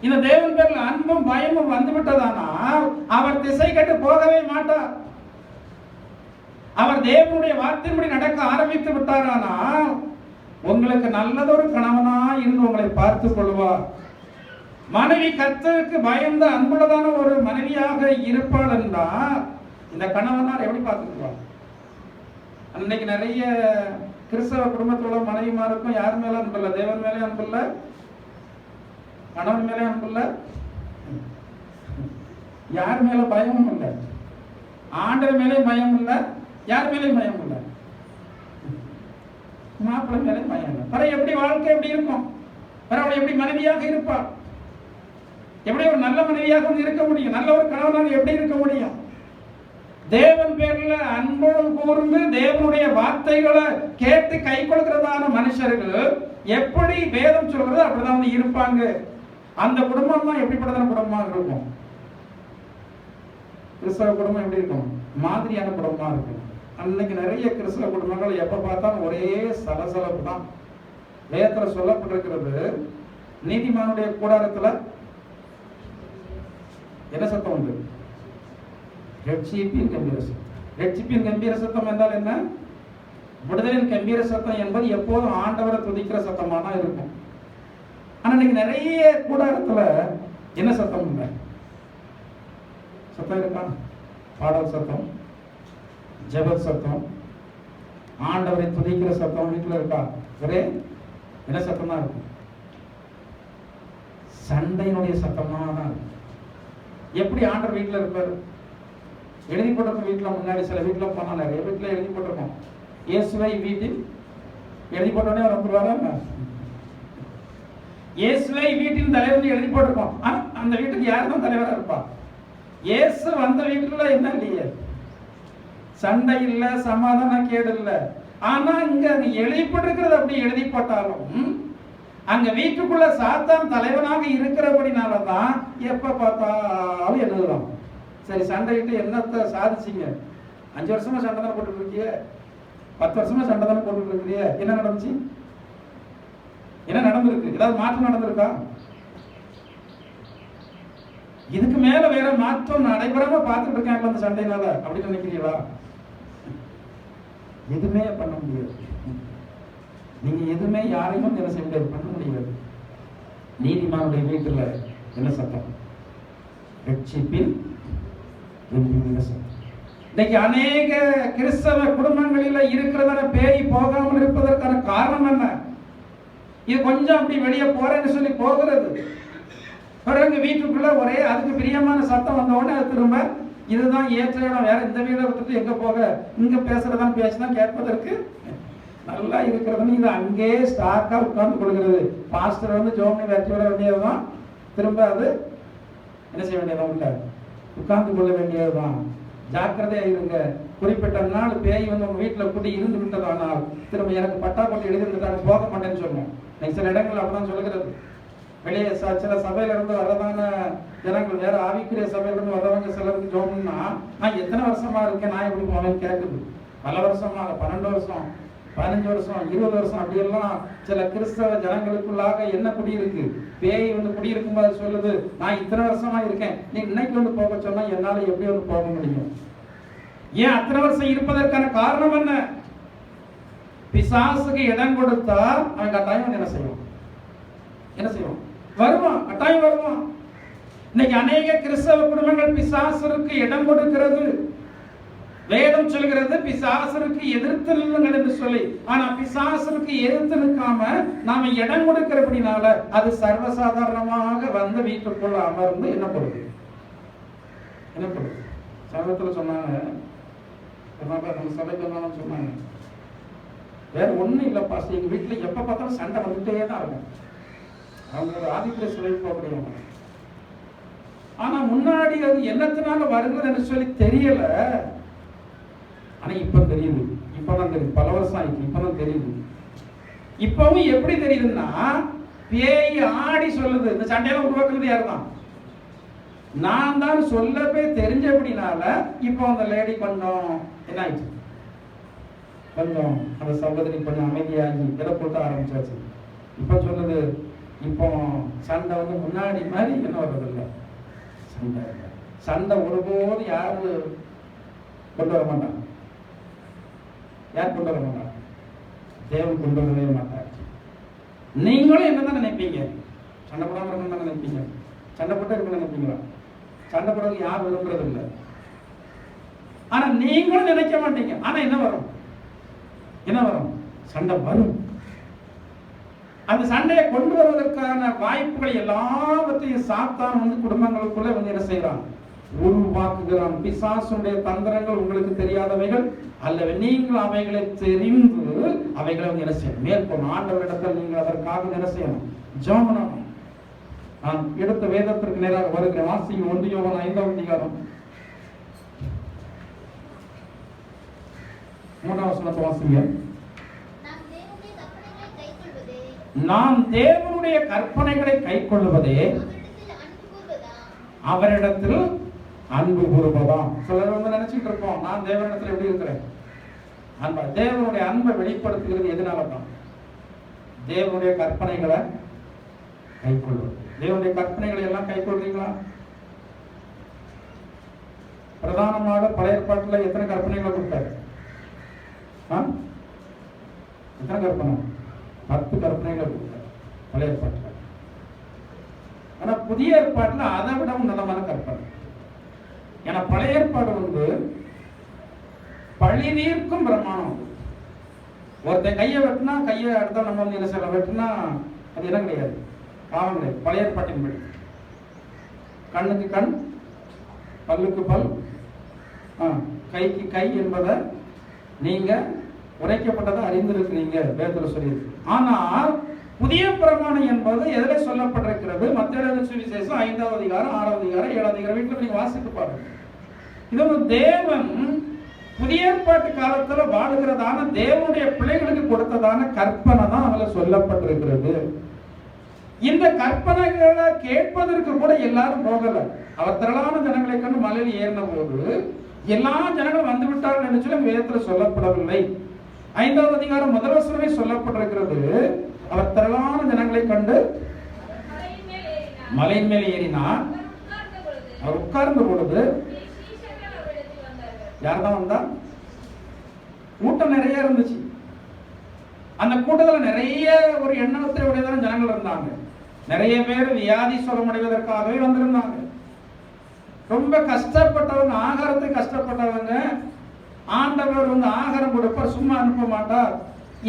Speaker 1: இந்த தேவன் பேர்ல அன்பும் பயமும் வந்து விட்டதானா அவர் திசை கட்டு போகவே மாட்டார். அவர் தேவனுடைய வார்த்தையின்படி நடக்க ஆரம்பித்து விட்டாரானா உங்களுக்கு நல்லதொரு கணவனா இருந்து உங்களை பார்த்துக் கொள்வார். மனைவி கர்த்தருக்கு பயந்த அன்புள்ளதான ஒரு மனைவியாக இருப்பாள் என்றால் இந்த கணவனார் எப்படி பார்த்துக்குவார்? அன்னைக்கு நிறைய கிறிஸ்தவ குடும்பத்தோட மனைவிமாருக்கும் யார் மேல அன்புள்ள? தேவன் மேலே அன்புள்ள, கணவன் மேலே அன்புள்ள, யார் மேல பயமும் இல்லை, ஆண்டவர் மேலே பயம் இல்லை, யார் மேலே பயம் இல்லை, மாப்பிள்ளை மேலே பயம் இல்லை. பிற எப்படி வாழ்க்கை எப்படி இருக்கும்? பிற அவளை எப்படி மனைவியாக இருப்பாள்? எப்படி ஒரு நல்ல மனைவியாக இருக்க முடியும்? நல்ல ஒரு கணவனாக எப்படி இருக்க முடியும்? தேவன் பேர்ல அன்பு கூர்ந்து தேவனுடைய வார்த்தைகளை கேட்டு கை கொடுக்கிறதான மனுஷர்கள் எப்படி வேதம் சொல்றது அப்படிதான் இருப்பாங்க. அந்த குடும்பம் தான் எப்படிப்பட்டதான குடும்பமாக இருக்கும்? கிறிஸ்தவ குடும்பம் எப்படி இருக்கும்? மாதிரியான குடும்பமா இருக்கும். அன்னைக்கு நிறைய கிறிஸ்தவ குடும்பங்கள் எப்ப பார்த்தாலும் ஒரே சலசலப்பு தான். வேதத்துல சொல்லப்பட்டிருக்கிறது, நீதிமானுடைய கூடாரத்துல என்ன சத்தம் உண்டு? ரட்சிப்பின் கம்பீர சத்தம். ரட்சிப்பின் கம்பீர சத்தம் என்றால் என்ன? விடுதலின் கம்பீர சத்தம் என்பது எப்போதும் ஆண்டவரை துதிக்கிற சத்தமா தான் இருக்கும். ஆனா இன்னைக்கு நிறைய கூடாரத்துல என்ன சத்தம் இல்லை? சத்தம் இருக்கா? பாடல் சத்தம், ஜெப சத்தம், ஆண்டவரை துதிக்கிற சத்தம் வீட்டுல இருக்கா? ஒரே என்ன சத்தம் தான் இருக்கும்? சண்டையினுடைய சத்தமா தான் இருக்கும். எப்படி ஆண்டவர் வீட்டுல இருப்பாரு? எழுதி போட்டிருக்கோம். வீட்டுல முன்னாடி சில வீட்டுல போனா நிறைய வீட்டுல எழுதி போட்டிருக்கோம், இயேசுவை வீட்டில் எழுதி போட்டோடனே வந்துருவாரா? இயேசுவை வீட்டின் தலைவர் எழுதி போட்டிருக்கோம். அந்த வீட்டுக்கு யார் தான் தலைவரா இருப்பா? இயேசு வந்த வீட்டுல என்ன இல்லையே, சண்டை இல்ல, சமாதான கேடு இல்ல. ஆனா இங்க எழுதி போட்டிருக்கிறது அப்படி எழுதி போட்டாலும் அங்க வீட்டுக்குள்ள சாத்தான் தலைவனாக இருக்கிறபடினாலதான் எப்ப பார்த்தாலும் எழுதுறோம். சரி, சண்டையிட்டு என்னத்தை சாதிச்சிங்க? 5 வருஷமா சண்டை தானே போட்டுட்டு இருக்கிய, 10 வருஷமா சண்டை தானே போட்டுட்டு இருக்கிறிய. என்ன நடந்துச்சு? என்ன நடந்திருக்கு? ஏதாவது மாற்றம் நடந்திருக்கா? இதுக்கு மேல வேற மாற்றம் நடைபெறாம பார்த்துட்டு இருக்காங்க அந்த சண்டையினால அப்படின்னு நினைக்கிறீங்களா? எதுவுமே பண்ண முடியாது. நீங்க எதுவுமே யாரையும் என்ன செய்ய முடியாது, பண்ண முடியாது. நீதிமானுடைய வீட்டுல என்ன சத்தம்? ரட்சிப்பின் கம்பீர சத்தம். இன்னைக்கு அநேக கிறிஸ்தவ குடும்பங்களில இருக்கிறதான பேய் போகாமல் இருப்பதற்கான காரணம் என்ன? இது கொஞ்சம் அப்படி வெளியே போறேன்னு சொல்லி போகிறது, பிறகு வீட்டுக்குள்ள ஒரே அதுக்கு பிரியமான சத்தம் வந்த உடனே அது திரும்ப இதுதான் ஏற்ற இடம், வேற இந்த வீடை விட்டுட்டு எங்க போக, இங்க பேசுறதான் பேசினா கேட்பதற்கு நல்லா இருக்கிறதுன்னு இது அங்கே ஸ்டாக்கா உட்கார்ந்து கொடுக்கிறது. பாஸ்டர் வந்து ஜோமனி வெற்றி விட வேண்டியதுதான், திரும்ப அது என்ன செய்ய வேண்டியதான், உள்ள உட்கார்ந்து கொள்ள வேண்டியதுதான். ஜாக்கிரதையா இருங்க. குறிப்பிட்ட நாள் பேய் வந்து உங்க வீட்டுல கூட்டி இருந்து விட்டதானால் திரும்ப எனக்கு பட்டா போட்டு எழுதிருந்துட்டாங்க, போக மாட்டேன்னு சொன்னோம். சில இடங்கள் அப்படிதான் சொல்லுகிறது. வெளியே சில சபையில இருந்து வரதான ஜனங்கள், வேற ஆவிக்குரிய சபையில இருந்து வரவங்க சிலருக்கு ஜோம்னா, நான் எத்தனை வருஷமா இருக்கேன், நான் எப்படி போவேன்னு கேட்குது. பல வருஷமா, 12 வருஷம், 15 வருஷம், 20 வருஷம் அப்படியெல்லாம் சில கிறிஸ்தவ ஜனங்களுக்குள்ளாக என்ன குடியிருக்கு, பேய் வந்து குடியிருக்கும் போது சொல்லுது, நான் இத்தனை வருஷமா இருக்கேன், நீ இன்னைக்கு வந்து போக சொன்னா என்னால எப்படி வந்து போக முடியும்? ஏன் அத்தனை வருஷம் இருப்பதற்கான காரணம் என்ன? பிசாசுக்கு இடம் கொடுத்தா அவன் கட்டாயம் என்ன செய்வான்? என்ன செய்வான்? வருவான், கட்டாயம் வருவான். இன்னைக்கு அநேக கிறிஸ்தவ குடும்பங்கள் பிசாசுக்கு இடம் கொடுக்கிறது. வேதம் சொல்கிறது பிசாசுக்கு எதிர்த்து நில்லுங்கள் என்று சொல்லி. ஆனா பிசாசுக்கு எதிர்த்து நிற்காம நாம இடம் கொடுக்கிறபடினால அது சர்வசாதாரணமாக வந்து வீட்டுக்குள்ள அமர்ந்து என்ன பண்ணுது? என்ன பண்ணுது? சமயத்துல சொன்னாங்க, நம்ம சபைக்கு வந்தாலும் சொன்னாங்க, வேற ஒண்ணும் இல்ல பாஸ்டர், எங்க வீட்டுல எப்ப பார்த்தாலும் சண்டை வந்துட்டே தான் இருக்கும். அவங்க ஒரு ஆதிக்கிற சிலை போகக்கூடியவங்க. ஆனா முன்னாடி அது என்னத்தினால வருகிறது என்று சொல்லி தெரியல. ஆனா இப்ப தெரியுது, இப்பதான் தெரியுது. பல வருஷம் ஆயிடுச்சு, இப்பதான் தெரியுது. இப்பவும் எப்படி தெரியுதுன்னா, பேய் ஆடி சொல்லுது. இந்த சண்டையெல்லாம் உருவாக்குறது யாருதான்? நான் தான் சொல்லவே தெரிஞ்சபடினால இப்போ அந்த லேடி கொஞ்சம் என்ன ஆயிடுச்சு, கொஞ்சம் அந்த சகோதரி கொஞ்சம் அமைதியாகி எதை போட்டு ஆரம்பிச்சாச்சு. இப்ப சொல்லுது, இப்போ சண்டை வந்து முன்னாடி மாதிரி என்ன வர்றதில்லை. சண்டை சண்டை ஒருபோது யாரு கொண்டு வர மாட்டாங்க. யார் கொண்டு வர மாட்டாங்க? தேவன் கொண்டு வரவே மாட்டார். நீங்களும் என்னதான் நினைப்பீங்க? சண்டை போடாம இருக்கணும் தான் நினைப்பீங்க. சண்டை போட்டு இருக்கணும்னு நினைப்பீங்களா? சண்டை போடுறது யார் விரும்புறது இல்லை. ஆனா நீங்களும் நினைக்க மாட்டீங்க. ஆனா என்ன வரும்? என்ன வரும்? சண்டை வரும். அந்த சண்டையை கொண்டு வருவதற்கான வாய்ப்புகள் எல்லாவற்றையும் சாத்தான் வந்து குடும்பங்களுக்குள்ள வந்து என்ன செய்யறான்? உருவாக்குகிறான். பிசாசுடைய தந்திரங்கள் உங்களுக்கு தெரியாதவைகள் அல்லவே. நீங்கள் அவைகளை தெரிந்து அவைகளை வந்து என்ன செய்யணும்? மேற்கொள்ளும். ஆண்டவரிடத்தில் நீங்கள் அதற்காக என்ன செய்யணும்? ஜெபம் பண்ணணும். நான் எடுத்த வேதத்திற்கு நேராக வருகிறேன். வாசிங்க 1 யோவான் 5ஆம் அதிகாரம் 3ஆம் வசனத்தை வாசிங்க. நாம் தேவனுடைய கற்பனைகளை கைக்கொள்வதே அவரிடத்தில் அன்பு கூறுவதா. சிலர் வந்து நினைச்சிட்டு இருப்போம், நான் தேவனிடத்தில் எப்படி இருக்கிறேன்? அன்பா. தேவனுடைய அன்பை வெளிப்படுத்துகிறது எதனாலதான்? தேவனுடைய கற்பனைகளை கைக்கொள்வது. தேவனுடைய கற்பனைகளை எல்லாம் கைக்கொள்றீங்களா? பிரதானமாக பழைய ஏற்பாட்டில் எத்தனை கற்பனைகளை கொடுத்தாரு? எத்தனை கற்பனை? 10 கற்பனைகளை கொடுத்தாரு பழைய ஏற்பாட்டில். ஆனா புதிய ஏற்பாட்டில் அதை விட உன்னதமான கற்பனை. ஏன்னா பழைய ஏற்பாடு பழி நீர்க்கும் பிரமாணம். ஒருத்தன் கையை வெட்டினா கையை அடுத்த நம்ம என்ன செய்யலாம், வெட்டினா அது என்ன கிடையாது, பாவம் கிடையாது. பழைய ஏற்பாட்டின் படி கண்ணுக்கு கண், பல்லுக்கு பல், கைக்கு கை என்பதை நீங்க உரைக்கப்பட்டதை அறிந்திருக்கிறீங்க வேதத்துல சொல்லியிருக்கு. ஆனால் புதிய பிரமாணம் என்பது எதிலே சொல்லப்பட்டிருக்கிறது? மத்தேயு சுவிசேஷம் 5வது அதிகாரம் 6வது அதிகாரம் 7வது அதிகாரம் வீட்டில் நீங்க வாசித்து பாருங்க. இது தேவன் புதிய ஏற்பாட்டு காலத்துல வாழுகிறதான தேவனுடைய பிள்ளைகளுக்கு கொடுத்ததான கற்பனை தான் அதுல சொல்லப்பட்டிருக்கிறது. இந்த கற்பனைகளை கேட்பதற்கு கூட எல்லாரும் போகல. அவர் திரளான ஜனங்களை கண்டு மலையில் ஏறின போது எல்லா ஜனங்களும் வந்து விட்டார்கள் என்று சொல்லி வேதத்துல சொல்லப்படவில்லை. 5வது அதிகாரம் முதல் வசனமே சொல்லப்பட்டிருக்கிறது. அவர் திரளான ஜனங்களை கண்டு மலையின் மேல் ஏறினார். அவர் உட்கார்ந்த பொழுது யார்தான் வந்தா? கூட்டம் நிறைய இருந்துச்சு. அந்த கூட்டத்தில் நிறைய ஒரு எண்ணத்தை உடையதான ஜனங்கள் இருந்தாங்க. நிறைய பேர் வியாதி சுகமடைவதற்காகவே வந்திருந்தாங்க. ரொம்ப கஷ்டப்பட்டவங்க, ஆகாரத்தை கஷ்டப்பட்டவங்க. ஆண்டவர் ஆகாரம் கொடுப்பார், சும்மா அனுப்ப மாட்டார்.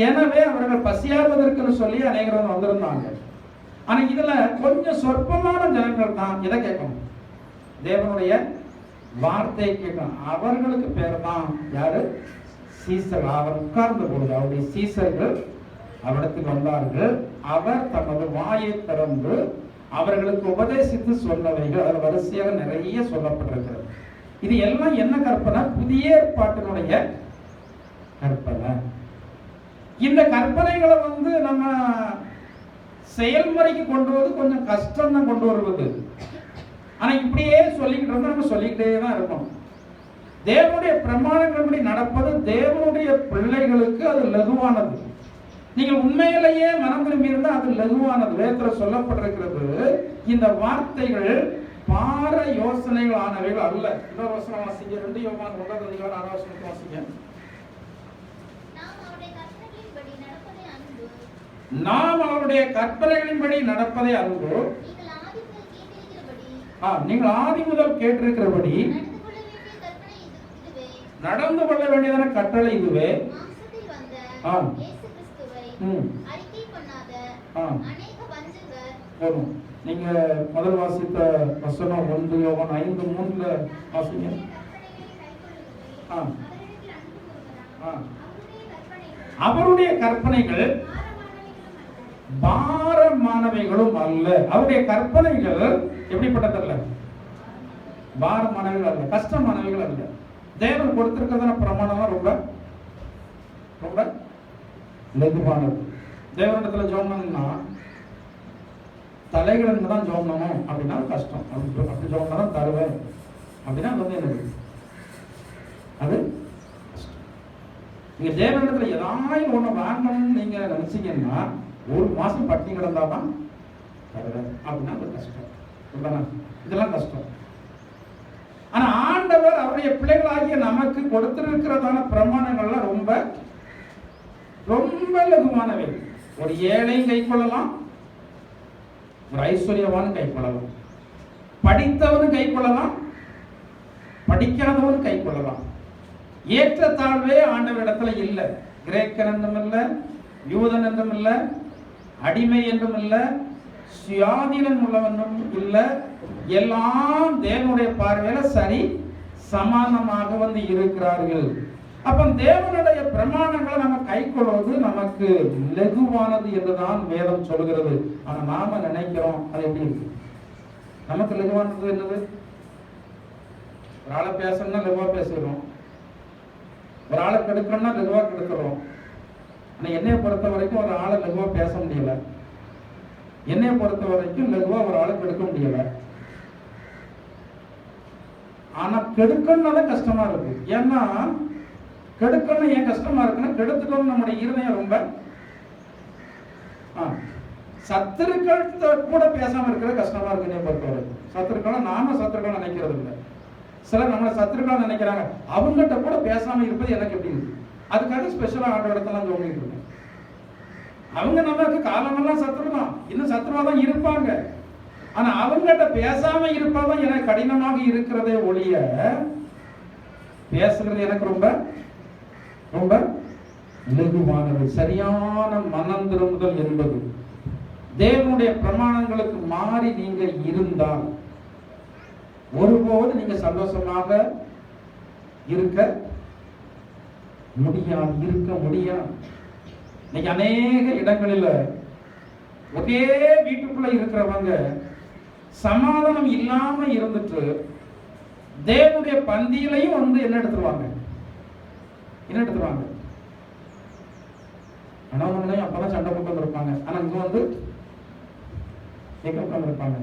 Speaker 1: எனவே அவர்கள் பசியாறுவதற்கு சொல்லி அநேகர் வந்திருந்தாங்க. ஆனா இதுல கொஞ்சம் சொற்பமான ஜனங்கள் தான் இதை கேட்கணும், தேவனுடைய வார்த்தையை கேட்கணும். அவர்களுக்கு பேர் தான் யாரு? சீசர்கள். அவர் உட்கார்ந்த பொழுது அவருடைய சீசர்கள் அவரிடத்தில் வந்தார்கள். அவர் தமது வாயை திறந்து அவர்களுக்கு உபதேசித்து சொன்னவைகள் அதில் வரிசையாக நிறைய சொல்லப்பட்டிருக்கிறது. இது எல்லாம் என்ன கற்பனை? புதிய ஏற்பாட்டினுடைய கற்பனை. இந்த கற்பனைகளை நம்ம செயல்முறைக்கு கொண்டு வருவது கொஞ்சம் கஷ்டம் தான் கொண்டு வருவது. ஆனா இப்படியே சொல்லிக்கிட்டு இருந்தா நம்ம சொல்லிக்கிட்டே தான் இருக்கணும். தேவனுடைய பிரமாணங்களின்படி நடப்பது தேவனுடைய பிள்ளைகளுக்கு அது லகுவானது. நீங்கள் உண்மையிலேயே மனம் திரும்பி இருந்தால் அது லகுவானது. வேதத்துல சொல்லப்பட்டிருக்கிறது, இந்த வார்த்தைகள் பார யோசனைகள் ஆனவைகள் அல்ல. இன்னொரு வசனம் வாசிங்க, 2 யோவான் 1வது அதிகாரம் 6வது வசனத்தை வாசிங்க. நாம் அவருடைய கற்பனைகளின்படி நடப்பதே அன்பு. நீங்கள் ஆதி முதல் கேட்டிருக்கிறபடி நடந்து கொள்ள வேண்டியதான கட்டளை இதுவே. நீங்க முதல் வாசித்த வசனம் 1 யோவான் 5:3 வாசிங்க. அவருடைய கற்பனைகள் பாரமானவைகளும் அல்ல. அவருடைய கற்பனைகள் எப்படிப்பட்டதல்ல? பாரமானவைகள் அல்ல, கஷ்டமானவைகள் அல்ல. தேவன் கொடுத்திருக்கிறதான பிரமாணம் ரொம்ப ரொம்ப லகுவானது. தேவனிடத்துல ஜெபம் பண்ணா தலைகள் தான் ஜெபம் பண்ணணும் அப்படின்னா கஷ்டம். அப்படி ஜெபம் பண்ணா தருவேன் அப்படின்னா அது என்னது? அது நீங்க தேவனிடத்துல ஏதாவது ஒண்ணு வாங்கணும்னு நீங்க நினைச்சீங்கன்னா 1 மாசம் பட்டி கிடந்தாதான் தருவேன் அப்படின்னா அது கஷ்டம். இதெல்லாம் கஷ்டம். ஆனா ஆண்டவர் அவருடைய பிள்ளைகளாகிய நமக்கு கொடுத்திருக்கிறதான பிரமாணங்கள்லாம் ரொம்ப ரொம்ப லகுவானவை. ஒரு ஏழையும் கை கொள்ளலாம், ஒரு ஐஸ்வர்யவானும் கை கொள்ளலாம், படித்தவனும் கை கொள்ளலாம், படிக்காதவனும் கை கொள்ளலாம். ஏற்றத்தாழ்வே ஆண்டவரிடத்துல இல்லை. கிரேக்கன் என்றும் இல்லை, யூதன் என்றும் இல்லை, அடிமை என்றும் இல்லை, சுயாதீனம் உள்ளவனும் இல்லை. எல்லாம் தேவனுடைய பார்வையில சரி சமானமாக இருக்கிறார்கள். அப்ப தேவனுடைய பிரமாணங்களை நம்ம கை கொள்வது நமக்கு லகுவானது என்றுதான் வேதம் சொல்கிறது. ஆனா நாம நினைக்கிறோம் அது எப்படி இருக்கு? நமக்கு லகுவானது என்னது? ஒரு ஆளை பேசணும்னா லகுவா பேசுகிறோம், ஒரு ஆளை கெடுக்கணும்னா லகுவா கெடுக்கிறோம். ஆனா என்னைய பொறுத்த வரைக்கும் ஒரு ஆளை லகுவா பேச முடியல, என்னைய பொறுத்த வரைக்கும் லகுவா ஒரு ஆளை கெடுக்க முடியல. ஆனா கெடுக்கணும்னா தான் கஷ்டமா இருக்கு. ஏன்னா கெடுக்கணும் ஏன் கஷ்டமா இருக்குன்னா, கெடுத்துக்கணும் நம்முடைய இருதயம் ரொம்ப சத்துருக்கள் கூட பேசாம இருக்கிறது கஷ்டமா இருக்கு. என்னை பொறுத்தவரை சத்துருக்களை நாம சத்துருக்கள் நினைக்கிறது இல்லை. சிலர் நம்மளை சத்துருக்கள் நினைக்கிறாங்க, அவங்ககிட்ட கூட பேசாம இருப்பது எனக்கு எப்படி இருக்கு. அதுக்காக ஸ்பெஷலா ஆண்டவரத்தெல்லாம் சொல்லிட்டு இருக்கேன். அவங்க நமக்கு காலமெல்லாம் சத்துரு தான், இன்னும் சத்துருவா தான் இருப்பாங்க. ஆனா அவங்ககிட்ட பேசாம இருப்பதான் எனக்கு கடினமாக இருக்கிறதே ஒழிய, பேசுறது எனக்கு ரொம்ப ரொம்ப லகுவானது. சரியான மனம் திரும்புதல் என்பது தேவனுடைய பிரமாணங்களுக்கு மாறி நீங்க இருந்தால் ஒருபோது நீங்க சந்தோஷமாக இருக்க முடியாது. இன்னைக்கு அநேக இடங்களில் ஒரே வீட்டுக்குள்ள இருக்கிறவங்க சமாதானம் இல்லாம இருந்துட்டு தேவனுடைய பந்தியிலையும் வந்து என்ன எடுத்துருவாங்க. கணவன்களையும் அப்பதான் சண்டை போட்டு வந்திருப்பாங்க. ஆனா இங்க வந்து இருப்பாங்க.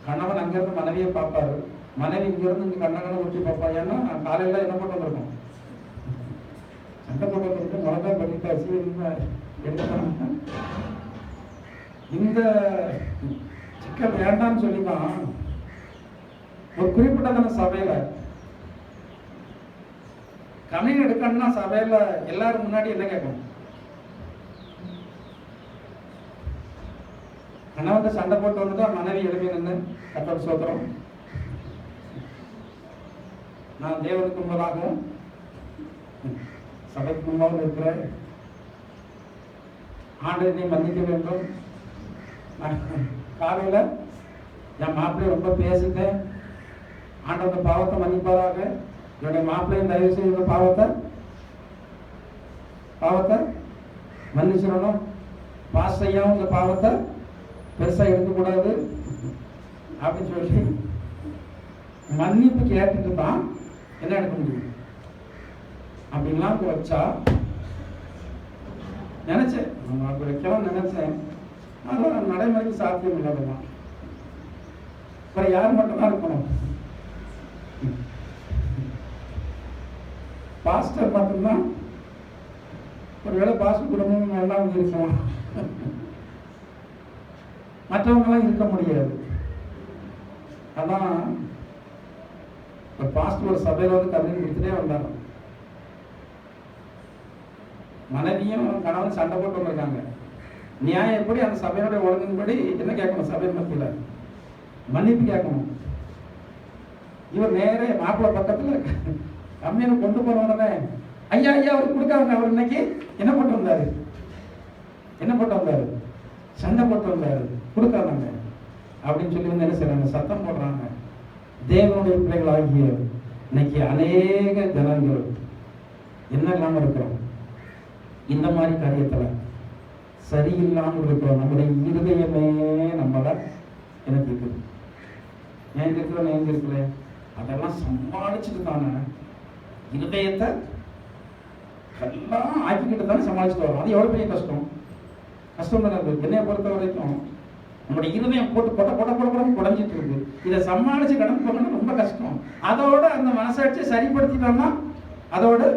Speaker 1: கணவன் அங்க இருந்து மனைவியை பார்ப்பாரு, மனைவி இங்க இருந்து இங்க கண்ணங்களை ஊற்றி பார்ப்பா. ஏன்னா காலையில என்ன போட்டு வந்திருக்கோம், சண்டை போட்டு வந்துருக்கு, மிளகா பண்ணிட்டாச்சு. இந்த சிக்கல் வேண்டாம்னு சொல்லிதான் ஒரு குறிப்பிட்ட சபையில கமிழ் எடுக்கணும்னா சபையில எல்லாரும் முன்னாடி என்ன கேட்கணும், கணவன் சண்டை போட்டு வந்துட்டா மனைவி எழுப்பி நின்று கர்த்தர் சோத்திரம், நான் தேவனுக்கு முன்பதாகவும் சபைக்கு முன்பாக இருக்கிறேன், ஆண்டவனை மன்னிக்க வேண்டும், காலையில என் மாப்பிள்ளை ரொம்ப பேசிட்டேன், ஆண்டவன் பாவத்தை மன்னிப்பாராக, என்னுடைய மாப்பிள்ளையும் தயவு செய்த பாவத்தை மன்னிச்சிடணும், பாஸ்டையாவும் இந்த பாவத்தை பெருசா இருக்கக்கூடாது அப்படின்னு சொல்லி மன்னிப்பு கேட்டுட்டு தான் என்ன எடுக்க முடியும். அப்படின்லாம் வச்சா நினைச்சேன், நம்ம அப்படி வைக்கலாம் நினைச்சேன். அதெல்லாம் நடைமுறைக்கு சாத்தியம் இல்லாததான். அப்புறம் யார் மட்டும்தான் இருக்கணும், பாஸ்டர் மட்டும்தான். ஒருவேளை பாஸ்டர் குடும்பம் எல்லாம் இருக்கணும், மற்றவங்களாம் இருக்க முடியாது. அதான் பாஸ்டர் ஒரு சபையில வந்து கருணை கொடுத்துட்டே வந்தாங்க. மனைவியும் கணவன் சண்டை போட்டு வந்திருக்காங்க. நியாயம் எப்படி அந்த சபையோட ஒழுங்கின்படி என்ன கேட்கணும், சபை மத்தியில மன்னிப்பு கேட்கணும். இவர் நேரே மாப்பிள்ளை பக்கத்துல கம்மியான கொண்டு போனவனே ஐயா அவர் கொடுக்காங்க. அவர் இன்னைக்கு என்ன போட்டு வந்தாரு, சண்டை போட்டு வந்தாரு, கொடுக்காதாங்க அப்படின்னு சொல்லி வந்து என்ன செய்யறாங்க, சத்தம் போடுறாங்க. தேவனுடைய பிள்ளைகளாகிய இன்னைக்கு அநேக ஜனங்கள் என்ன இல்லாம இருக்கிறோம், இந்த மாதிரி காரியத்துல சரியில்லாமல் இருக்கிறோம். நம்முடைய இருதயமே நம்மள எனக்கு இருக்குது, ஏன் இருக்குல்ல, அதெல்லாம் சமாளிச்சுட்டு தானே இருதயத்தை எல்லாம் ஆக்கிக்கிட்டு தானே சமாளிச்சுட்டு வரோம். அது எவ்வளவு பெரிய கஷ்டம் தானே இருக்கு. என்னைய பொறுத்த வரைக்கும் நம்முடைய இருதயம் போட்டு கொட்ட குறைஞ்சிட்டு இருக்கு. இதை சமாளிச்சு கடந்து போகணும்னா ரொம்ப கஷ்டம். அதோட அந்த மனசாட்சியை சரிப்படுத்திட்டோம்னா அதோடு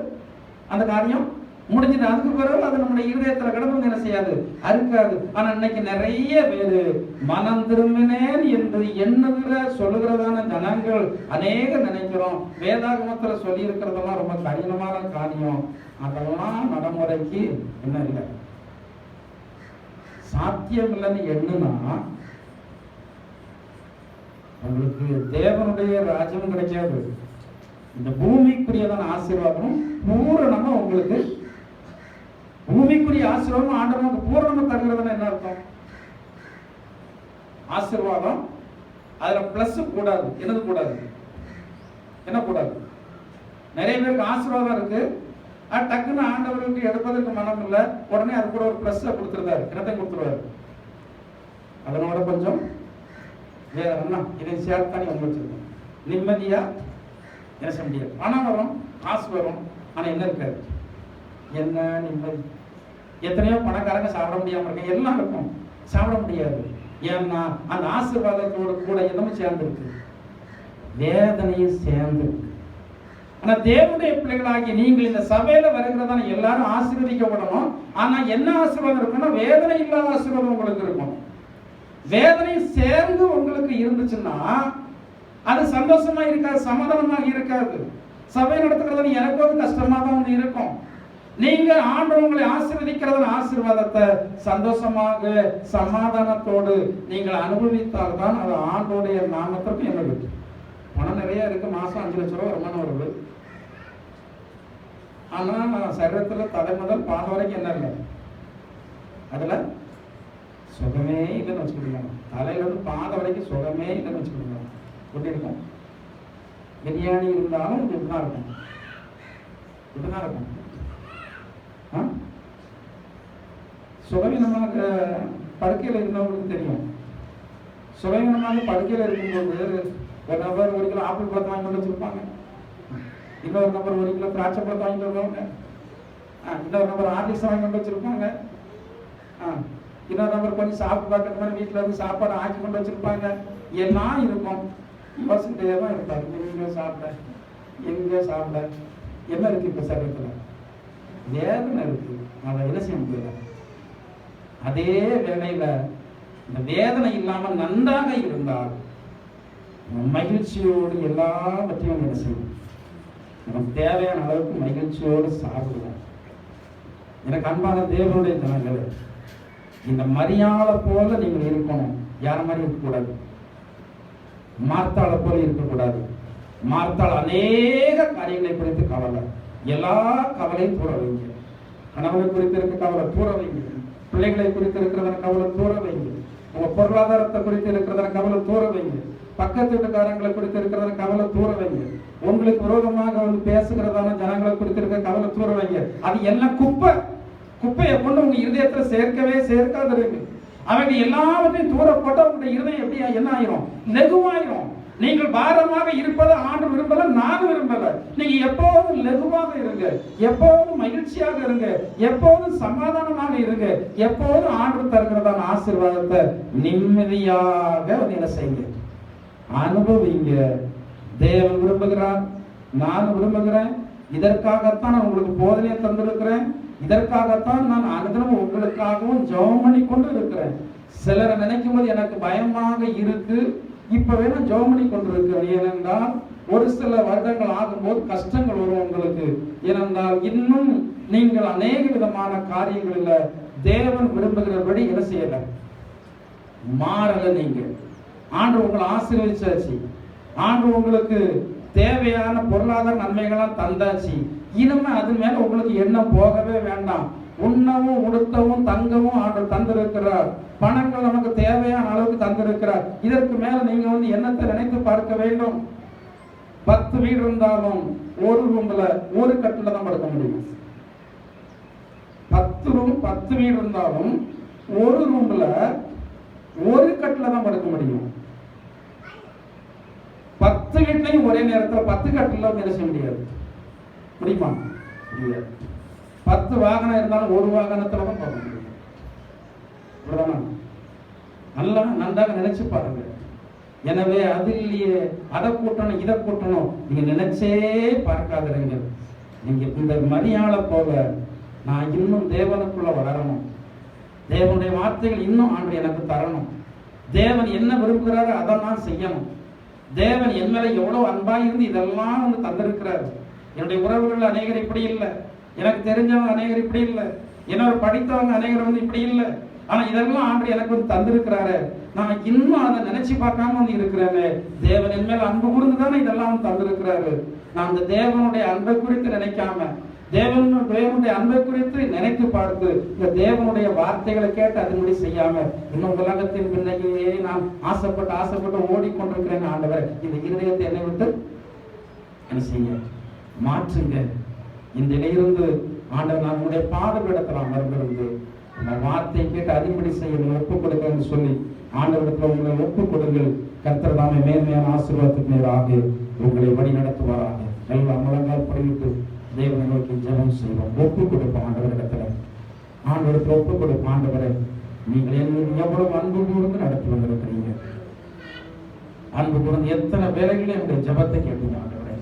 Speaker 1: அந்த காரியம் முடிஞ்சுது. அதுக்கு பிறகு அது நம்முடைய இருதயத்துல கடந்து என்ன செய்யாது, அறுக்காது. ஆனா இன்னைக்கு நிறைய பேரு மனம் திரும்பினேன் என்று எண்ணுகிற சொல்லுகிறதான ஜனங்கள் அநேக நினைக்கிறோம். வேதாகமத்துல சொல்லி இருக்கிறதெல்லாம் ரொம்ப கடினமான காரியம். அதெல்லாம் நடைமுறைக்கு என்ன இல்லை, சாத்தியம் இல்லைன்னு எண்ணுனா உங்களுக்கு தேவனுடைய ராஜ்யம் கிடைக்காது. இந்த பூமிக்குரியதான ஆசீர்வாதம் பூரணமா உங்களுக்கு, பூமிக்குரிய ஆசீர்வாதம் ஆண்டவனுக்கு பூரணமா தருகிறதுனா என்ன அர்த்தம், ஆசீர்வாதம் அதுல பிளஸ் கூடாது, என்னது கூடாது, என்ன கூடாது. நிறைய பேருக்கு ஆசீர்வாதம் இருக்கு, டக்குன்னு ஆண்டவருக்கு எடுப்பதற்கு மனம் இல்லை, உடனே அது கூட ஒரு பிளஸ் கொடுத்துருந்தாரு, இடத்தை கொடுத்துருவாரு. அதனோட கொஞ்சம் வேற என்ன இதை சேர்த்தானே வந்து வச்சிருக்கோம். நிம்மதியா என்ன செய்ய முடியாது. பணம் வரும், காசு வரும், ஆனா என்ன இருக்காது, என்ன நிம்மதி. எத்தனையோ பணக்காரங்க சாப்பிட முடியாம இருக்க, எல்லாம் இருக்கும், சாப்பிட முடியாது. ஏன்னா அந்த ஆசீர்வாதத்தோடு கூட என்னமும் சேர்ந்துருக்கு, வேதனையும் சேர்ந்துருக்கு. ஆனா தேவனுடைய பிள்ளைகளாகி நீங்கள் இந்த சபையில வருகிறதான எல்லாரும் ஆசீர்வதிக்கப்படணும். ஆனா என்ன ஆசீர்வாதம் இருக்குன்னா வேதனை இல்லாத ஆசீர்வாதம் உங்களுக்கு இருக்கும். வேதனை சேர்ந்து உங்களுக்கு இருந்துச்சுன்னா அது சந்தோஷமா இருக்காது, சமாதானமாக இருக்காது. சபை நடத்துகிறது எனக்கு வந்து கஷ்டமா தான் வந்து இருக்கும். நீங்க ஆண்டவர் உங்களை ஆசீர்வதிக்கிறத ஆசீர்வாதத்தை சந்தோஷமாக சமாதானத்தோடு நீங்கள் அனுபவித்தால் தான் அது ஆண்டோடைய நாமத்திற்கு என்ன இருக்கு. பணம் நிறைய இருக்கு, மாசம் 5 லட்சம் ரூபாய் வருமானம் வருது. ஆனா சரீரத்துல தலை முதல் பாத வரைக்கும் என்ன இல்லை, அதுல சுகமே இல்லைன்னு வச்சுக்கிடுங்க. தலையில இருந்து பாத வரைக்கும் சுகமே இல்லைன்னு வச்சுக்கிடுங்க. எப்படி இருக்கும்? பிரியாணி இருந்தாலும் இப்படிதான் இருக்கும், இப்படிதான் இருக்கும். சுகவீனமாக படுக்கையில் இருந்தவங்களுக்கு தெரியும். சுகவீனமாக படுக்கையில் இருக்கும்போது ஒரு நபர் 1 கிலோ ஆப்பிள் பழத்தை வாங்கி கொண்டு வச்சிருப்பாங்க, இன்னொரு நபர் 1 கிலோ திராட்சை பழத்தை வாங்கிட்டு வருவாங்க, இன்னொரு நபர் ஆர்லிக்ஸ் வாங்கி கொண்டு வச்சிருப்பாங்க, இன்னொரு நபர் கொஞ்சம் சாப்பிட்டு பார்க்கற மாதிரி வீட்டில் இருந்து சாப்பாடு ஆக்கி கொண்டு வச்சிருப்பாங்க. எல்லாம் இருக்கும், யோசிக்கிட்டே தான் இருப்பாரு. எங்கேயோ சாப்பிட, எங்கேயோ சாப்பிட. என்ன இருக்கு இப்போ சரீரத்தில்? வேதனை இருக்கு, அதை என்ன செய்ய முடியல. அதே வேளையில இந்த வேதனை இல்லாமல் நன்றாக இருந்தால் மகிழ்ச்சியோடு எல்லாவற்றையும் என்ன செய்யும், நமக்கு தேவையான அளவுக்கு மகிழ்ச்சியோடு சாப்பிடுவோம். எனக்கு அன்பான தேவனுடைய ஜனங்களே, இந்த மரியாதை போல நீங்கள் இருக்கணும். யார மாதிரி இருக்கக்கூடாது, மார்த்தாளை போல இருக்கக்கூடாது. மார்த்தாள் அநேக காரியங்களை குறித்து கவலை, எல்லா கவலையும் தூர வைங்க. கணவனை குறித்து இருக்க கவலை தூர வைங்க, பிள்ளைகளை குறித்து இருக்கிறதன கவலை தூர வைங்க, உங்க பொருளாதாரத்தை குறித்து இருக்கிறதன கவலை தூர வைங்க, பக்கத்து வீட்டுக்காரங்களை குறித்து இருக்கிறத கவலை தூர வைங்க, உங்களுக்கு விரோதமாக வந்து பேசுகிறதான ஜனங்களை குறித்து இருக்கிற கவலை தூர வைங்க. அது எல்லாம் குப்பையை கொண்டு உங்க இருதயத்துல சேர்க்கவே சேர்க்காதிருங்க. அவங்க எல்லாவற்றையும் தூர போட்டா உங்களுடைய இருதயம் எப்படி என்ன ஆயிரும், லெகுவாயிரும். நீங்கள் பாரமாக இருப்பதை ஆண்டு விரும்பல, நான் விரும்பல. நீங்க எப்போதும் லெகுவாக இருங்க, எப்போதும் மகிழ்ச்சியாக இருங்க, எப்போதும் சமாதானமாக இருங்க, எப்போதும் ஆண்டு தருகிறதான ஆசீர்வாதத்தை நிம்மதியாக என்ன செய்யுங்க, அனுபவிங்க. தேவன் விரும்புகிறார், நான் விரும்புகிறேன். இதற்காகத்தான் நான் உங்களுக்கு போதனையை தந்திருக்கிறேன். இதற்காகத்தான் நான் அனுதினமும் உங்களுக்காகவும் ஜெபம் பண்ணி கொண்டு இருக்கிறேன். சிலரை நினைக்கும் போது எனக்கு பயமாக இருக்கு. இப்பவே நான் ஜெபம் பண்ணி கொண்டிருக்கிறேன். ஏனென்றால் ஒரு சில வருடங்கள் ஆகும்போது கஷ்டங்கள் வரும் உங்களுக்கு. ஏனென்றால் இன்னும் நீங்கள் அநேக விதமான காரியங்களில் தேவன் விரும்புகிறபடி என்ன செய்யல, மாறல. நீங்க ஆண்டு உங்களை ஆசீர்வதிச்சாச்சு, ஆண்டு உங்களுக்கு தேவையான பொருளாதார நன்மைகளாம் தந்தாச்சு. இனிமே அது மேல உங்களுக்கு எண்ணம் போகவே வேண்டாம். உண்ணவும் உடுத்தவும் தங்கவும் ஆண்டு தந்திருக்கிறார், பணங்கள் நமக்கு தேவையான அளவுக்கு தந்திருக்கிறார். இதற்கு மேல நீங்க வந்து எண்ணத்தை நினைத்து பார்க்க வேண்டும். 10 வீடு இருந்தாலும் ஒரு ரூம்ல ஒரு கட்டில தான் படுக்க முடியும். 10 வீடு இருந்தாலும் ஒரு ரூம்ல ஒரு கட்டில தான் படுக்க முடியும். 10 வீட்லையும் ஒரே நேரத்தில் 10 கட்டில வேலை செய்ய முடியாது. முடியுமா? முடியாது. 10 வாகனம் இருந்தாலும் ஒரு வாகனத்துல தான் போக முடியும். நல்லா நன்றாக நினைச்சு பாருங்க. எனவே அது இல்லையே, அதை கூட்டணும் இதை கூட்டணும் நீங்க நினைச்சே பார்க்காதீங்க. நீங்க இந்த மரியாதை போல நான் இன்னும் தேவனுக்குள்ள வளரணும், தேவனுடைய வார்த்தைகள் இன்னும் ஆண்டு எனக்கு தரணும், தேவன் என்ன விரும்புகிறாரோ அதை நான் செய்யணும், தேவன் என் மேல எவ்வளவு அன்பாக இருந்து இதெல்லாம் வந்து தந்திருக்கிறாரு. என்னுடைய உறவுகள் அநேகர் இப்படி இல்லை, எனக்கு தெரிஞ்சவங்க அநேகர் இப்படி இல்லை, என்னோட படித்தவங்க அநேகர் வந்து இப்படி இல்லை. ஆனா இதெல்லாம் ஆண்டு எனக்கு வந்து தந்திருக்கிறாரு. நான் இன்னும் அதை நினைச்சு பார்க்காம வந்து இருக்கிறேன். தேவன் என் மேல அன்பு கூர்ந்து தானே இதெல்லாம் வந்து தந்திருக்கிறாரு. நான் அந்த தேவனுடைய அன்பை குறித்து நினைக்காம, தேவனுடைய அன்பை குறித்து நினைத்து பார்த்து இந்த தேவனுடைய வார்த்தைகளை கேட்டு அதன்படி செய்யாம இன்னும் உலகத்தின் பின்னையே நான் ஆசைப்பட்டு ஓடிக்கொண்டிருக்கிறேன். ஆண்டவர் இந்த இருதயத்தை என்னை விட்டு என்ன செய்ய மாற்றுங்க. இந்த இடையிலிருந்து ஆண்டவர் நான் உங்களுடைய பாதபீடத்தில் அமர்ந்திருந்து இந்த வார்த்தையை கேட்டு அதின்படி செய்ய ஒப்புக் கொடுங்க சொல்லி ஆண்டவரிடத்தில் உங்களை ஒப்புக் கொடுங்கள். கர்த்தர் தாமே மேன்மையான ஆசீர்வாதத்துக்கு நேராக உங்களை வழி நடத்துவாராக. எல்லாம் முழங்கால் படிவிட்டு தேவனை நோக்கி ஜெபம் செய்வோம். ஒப்புக் கொடுப்போம் ஆண்டவரிடத்துல, ஆண்டவரத்தில் ஒப்புக் கொடுப்போம். ஆண்டவரை நீங்கள் எவ்வளவு அன்பு கூர்ந்து நடத்தி வந்திருக்கிறீங்க. அன்பு கூர்ந்து எத்தனை வேலைகளை என்னுடைய ஜெபத்தை கேட்டீங்க. ஆண்டவரை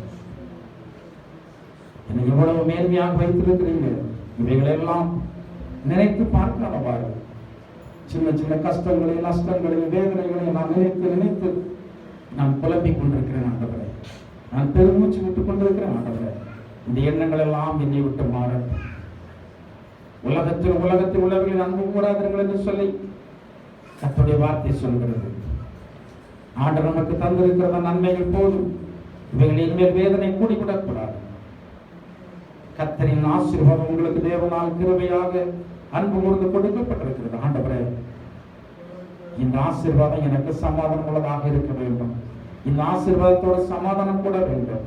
Speaker 1: என்னை எவ்வளவு மேன்மையாக வைத்திருக்கிறீங்க. இவைகளெல்லாம் நினைத்து பார்க்காதவாறு சின்ன சின்ன கஷ்டங்களையும் நஷ்டங்களையும் வேதனைகளையும் நான் நினைத்து நான் புலம்பிக் கொண்டிருக்கிறேன் ஆண்டவரே, நான் பெருமூச்சு விட்டுக் கொண்டிருக்கிறேன் ஆண்டவரே. இந்த எண்ணங்கள் எல்லாம் என்னை விட்டு மாறட்டும். உலகத்தில் உள்ளவர்களின் அன்பு கூடாதீர்கள் என்று சொல்லி கர்த்தருடைய வார்த்தை சொல்கிறது. ஆண்டவர் நமக்கு தந்திருக்கிற நன்மைகள் போதும், இவைகள் இனிமேல் வேதனை கூடிவிடக்கூடாது. கர்த்தரின் ஆசீர்வாதம் உங்களுக்கு தேவனால் கிருபையாக அன்பு கூர்ந்து கொடுக்கப்பட்டிருக்கிறது. ஆண்டவரே, இந்த ஆசீர்வாதம் எனக்கு சமாதானம் உள்ளதாக இருக்க வேண்டும். இந்த ஆசீர்வாதத்தோடு சமாதானம் கூட வேண்டும்.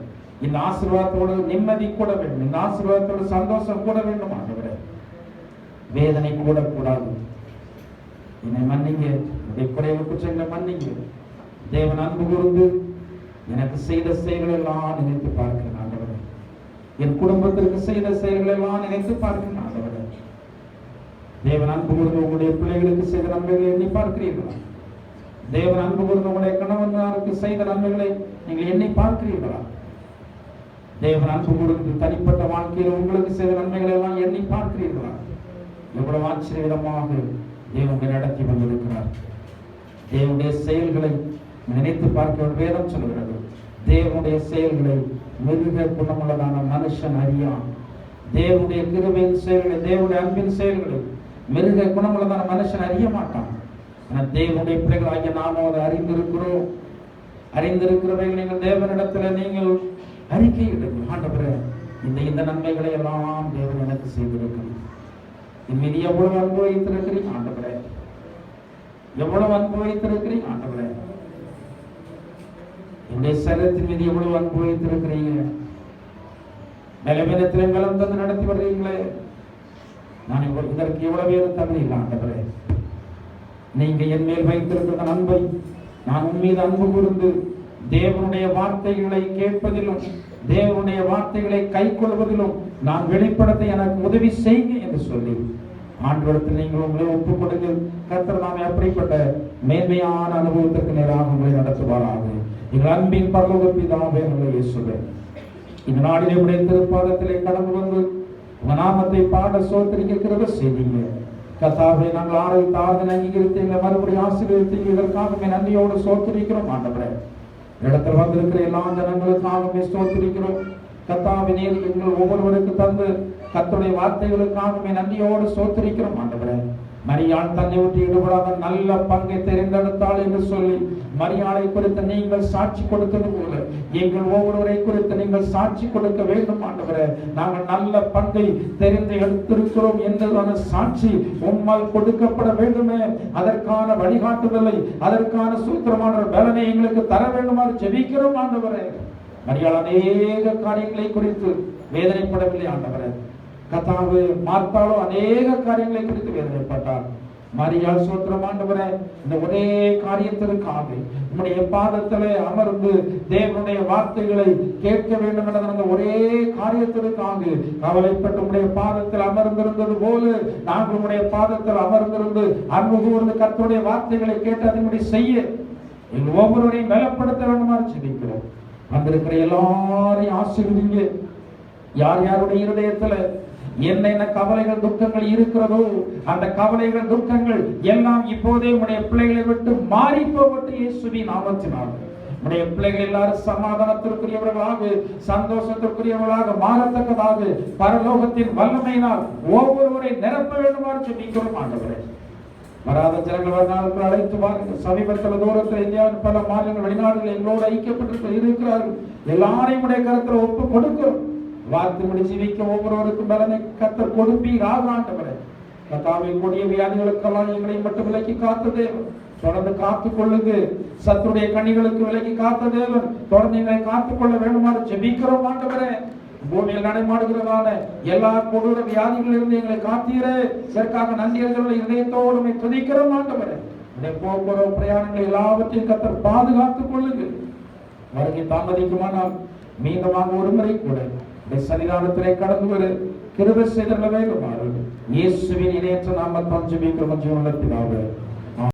Speaker 1: இந்த ஆசீர்வாதத்தோடு நிம்மதி கூட வேண்டும். இந்த ஆசீர்வாதத்தோடு சந்தோஷம் கூட வேண்டும். ஆண்டவரே, வேதனை கூட கூடாது. என்னை மன்னிங்க, என்னுடைய குறைவு குற்றங்களை மன்னிங்க. தேவன் அன்பு கூர்ந்து எனக்கு செய்த செயல்கள் எல்லாம் நினைத்து பார்க்கிறேன் ஆண்டவரே. என் குடும்பத்திற்கு செய்த செயல்கள் எல்லாம் நினைத்து பார்க்கிறேன் ஆண்டவரே. தேவன் அன்பு கூர்ந்து உங்களுடைய பிள்ளைகளுக்கு செய்த நன்மைகளை எண்ணி பார்க்கிறீர்களா? தேவன் அன்பு கூர்ந்து உங்களுடைய கணவனாருக்கு செய்த நன்மைகளை நீங்கள் எண்ணி பார்க்கிறீர்களா? தேவன் அன்பு கூர்ந்து தனிப்பட்ட வாழ்க்கையில் உங்களுக்கு செய்த நன்மைகளை எல்லாம் எண்ணி பார்க்கிறீர்களா? எவ்வளவு ஆச்சரியமாக தேவன் நடத்தி வந்திருக்கிறார். தேவனுடைய செயல்களை நினைத்து பார்க்க வேதம் சொல்கிறது. தேவனுடைய செயல்களை மிருக குணமுள்ளதான மனுஷன் அறியான். தேவனுடைய கிருபையின் செயல்களை, தேவனுடைய அன்பின் செயல்களை மிருக குணமுள்ளதான மனுஷன் அறிய மாட்டான். ஆனால் தேவனுடைய பிள்ளைகளாகிய நாமும் அதை அறிந்திருக்கிறோம். அறிந்திருக்கிறவைகள் நீங்கள் தேவனிடத்தில் நீங்கள் அறிக்கையிடுங்கள். ஆண்டவரே, இந்த நன்மைகளை எல்லாம் தேவன் எனக்கு செய்திருக்கிறார். என் மீது எவ்வளவு அன்பு வைத்திருக்கிறீங்க ஆண்டவரே, எவ்வளவு அன்பு வைத்திருக்கிறீங்க ஆண்டவரே. என்னுடைய சரீரத்தின் மீது எவ்வளவு அன்பு வைத்திருக்கிறீங்க. பலவீனத்திலும் பலம் தந்து நடத்தி வருகிறீங்களே. நான் இதற்கு எவ்வளவு பேரும் தகுதி இல்லை ஆண்டவரே. நீங்க என் மேல் வைத்திருக்கிற அன்பை நான் உன் மீது அன்பு கூர்ந்து தேவனுடைய வார்த்தைகளை கேட்பதிலும் தேவனுடைய வார்த்தைகளை கை கொள்வதிலும் நான் வெளிப்படுத்த எனக்கு உதவி செய்யுங்க என்று சொல்லி ஆண்டவரிடத்தில் நீங்கள் உங்களை ஒப்புக் கொடுங்க. கர்த்தர் நாமே அப்படிப்பட்ட மேன்மையான அனுபவத்திற்கு நேராக உங்களை நடத்துவாராக. எங்கள் அன்பின் பரலோக பிதாவே இயேசுவே, இந்த நாளிலே உடைய திருப்பாதத்திலே கடந்து வந்து உங்க நாமத்தை பாட சோத்திரிக்க கிருபை செய்தீங்க. கர்த்தாவே, நாங்கள் ஆரோக்கிய ஆராதனை அங்கீகரித்து எங்களை மறுபடியும் ஆசீர்வதித்தீங்க. இதற்காக நன்றியோடு சோத்திரிக்கிறோம் ஆண்டவரே. இடத்தில் வந்திருக்கிற எல்லா ஜனங்களுக்காகவே ஸ்தோத்திரிக்கிறோம். கர்த்தாவே, நீர் எங்கள் ஒவ்வொருவருக்கு தந்து கர்த்தருடைய வார்த்தைகளுக்காகவே நன்றியோடு ஸ்தோத்திரிக்கிறோம் ஆண்டவரே. மரியாள் தன்னை விட்டு ஈடுபடாத நல்ல பங்கை தெரிந்தெடுத்தாள் என்று சொல்லி மரியாளை குறித்து நீங்கள் சாட்சி கொடுத்தது போல எங்கள் ஒவ்வொருவரை குறித்து நீங்கள் சாட்சி கொடுக்க வேண்டும் ஆண்டவரே. நாங்கள் நல்ல பங்கை தெரிந்து எடுத்திருக்கிறோம் என்றதான சாட்சி உம்மால் கொடுக்கப்பட வேண்டுமே. அதற்கான வழிகாட்டுதலை, அதற்கான சூத்திரமான பலனை எங்களுக்கு தர வேண்டுமாறு ஜெபிக்கிறோம் ஆண்டவரே. மரியாள் அநேக காரியங்களை குறித்து வேதனைப்படவில்லை ஆண்டவரே. கர்த்தாவே, மார்த்தாளோ அநேக காரியங்களை குறித்து வேதனைப்பட்டார். மரியாள் சோத்திரம் ஆண்டவரே, இந்த ஒரே காரியத்திற்காக உம்முடைய பாதத்திலே அமர்ந்து தேவனுடைய வார்த்தைகளை கேட்க வேண்டும் என்ற அந்த ஒரே காரியத்திற்காக கவலைப்பட்டு உம்முடைய பாதத்தில் அமர்ந்திருந்தது போல நாங்கள் உம்முடைய பாதத்தில் அமர்ந்திருந்து அன்பு கூர்ந்து கர்த்தருடைய வார்த்தைகளை கேட்டு அதன்படி செய்ய எங்கள் ஒவ்வொருவரையும் பலப்படுத்த வேண்டுமாறு ஜெபிக்கிறோம். வந்திருக்கிற எல்லாரையும் ஆசீர்வதிங்க. யார் யாருடைய இருதயத்துல என்ன கவலைகள் துக்கங்கள் இருக்கிறதோ அந்த கவலைகள் துக்கங்கள் எல்லாம் இப்போதே உடைய பிள்ளைகளை விட்டு மாறி போகட்டும் இயேசுவின் நாமத்தினால். உடைய பிள்ளைகள் எல்லாரும் சமாதானத்திற்குரியவர்களாக, சந்தோஷத்திற்குரியவர்களாக மாறத்தக்கதாக பரலோகத்தின் வல்லமையினால் ஒவ்வொருவரை நிரப்ப வேண்டுமாறு ஜெபிக்கிறோம் ஆண்டவரே. வராத ஜனங்கள் வரநாளுக்கு அழைத்து வாருங்கள். சமீபத்தில் தூரத்தில் இந்தியாவின் பல மாநிலங்கள் வெளிநாடுகள் எங்களோடு ஐக்கியப்பட்டு இருக்கிறார்கள். எல்லாரையும் உடைய கருத்தில் ஒப்பு கொடுக்கிறோம். வார்த்தைப்படி ஜீவிக்க ஒவ்வொருவருக்கும் பலனை கர்த்தர் கொடுப்பீராக ஆண்டவரே. கர்த்தாவே, கொடிய வியாதிகளுக்கெல்லாம் எங்களை மட்டும் விலக்கி காத்த தேவன் தொடர்ந்து காத்துக் கொள்ளுங்க. சத்துடைய கண்ணிகளுக்கு விலக்கி காத்த தேவன் தொடர்ந்து எங்களை காத்துக் கொள்ள வேண்டுமாறு ஜெபிக்கிறோம் ஆண்டவரே. பூமியில் நடைமாடுகிறதான எல்லா கொடூர வியாதிகளிலிருந்து எங்களை காத்தீரே. இதற்காக நன்றியர்களை இதயத்தோடு துதிக்கிறோம் ஆண்டவரே. போக்குவரவு பிரயாணங்களை எல்லாவற்றையும் கர்த்தர் பாதுகாத்துக் கொள்ளுங்க. வருகை தாமதிக்குமானால் மீண்டுமாக ஒரு முறை கூட சன்னிதானத்திலே கடந்து வர கிருபை செய்தருள வேண்டுமாறு இயேசுவின் இணையற்ற நாமத்தால் ஜெபிக்கிறோம் ஜீவனுள்ள பிதாவே.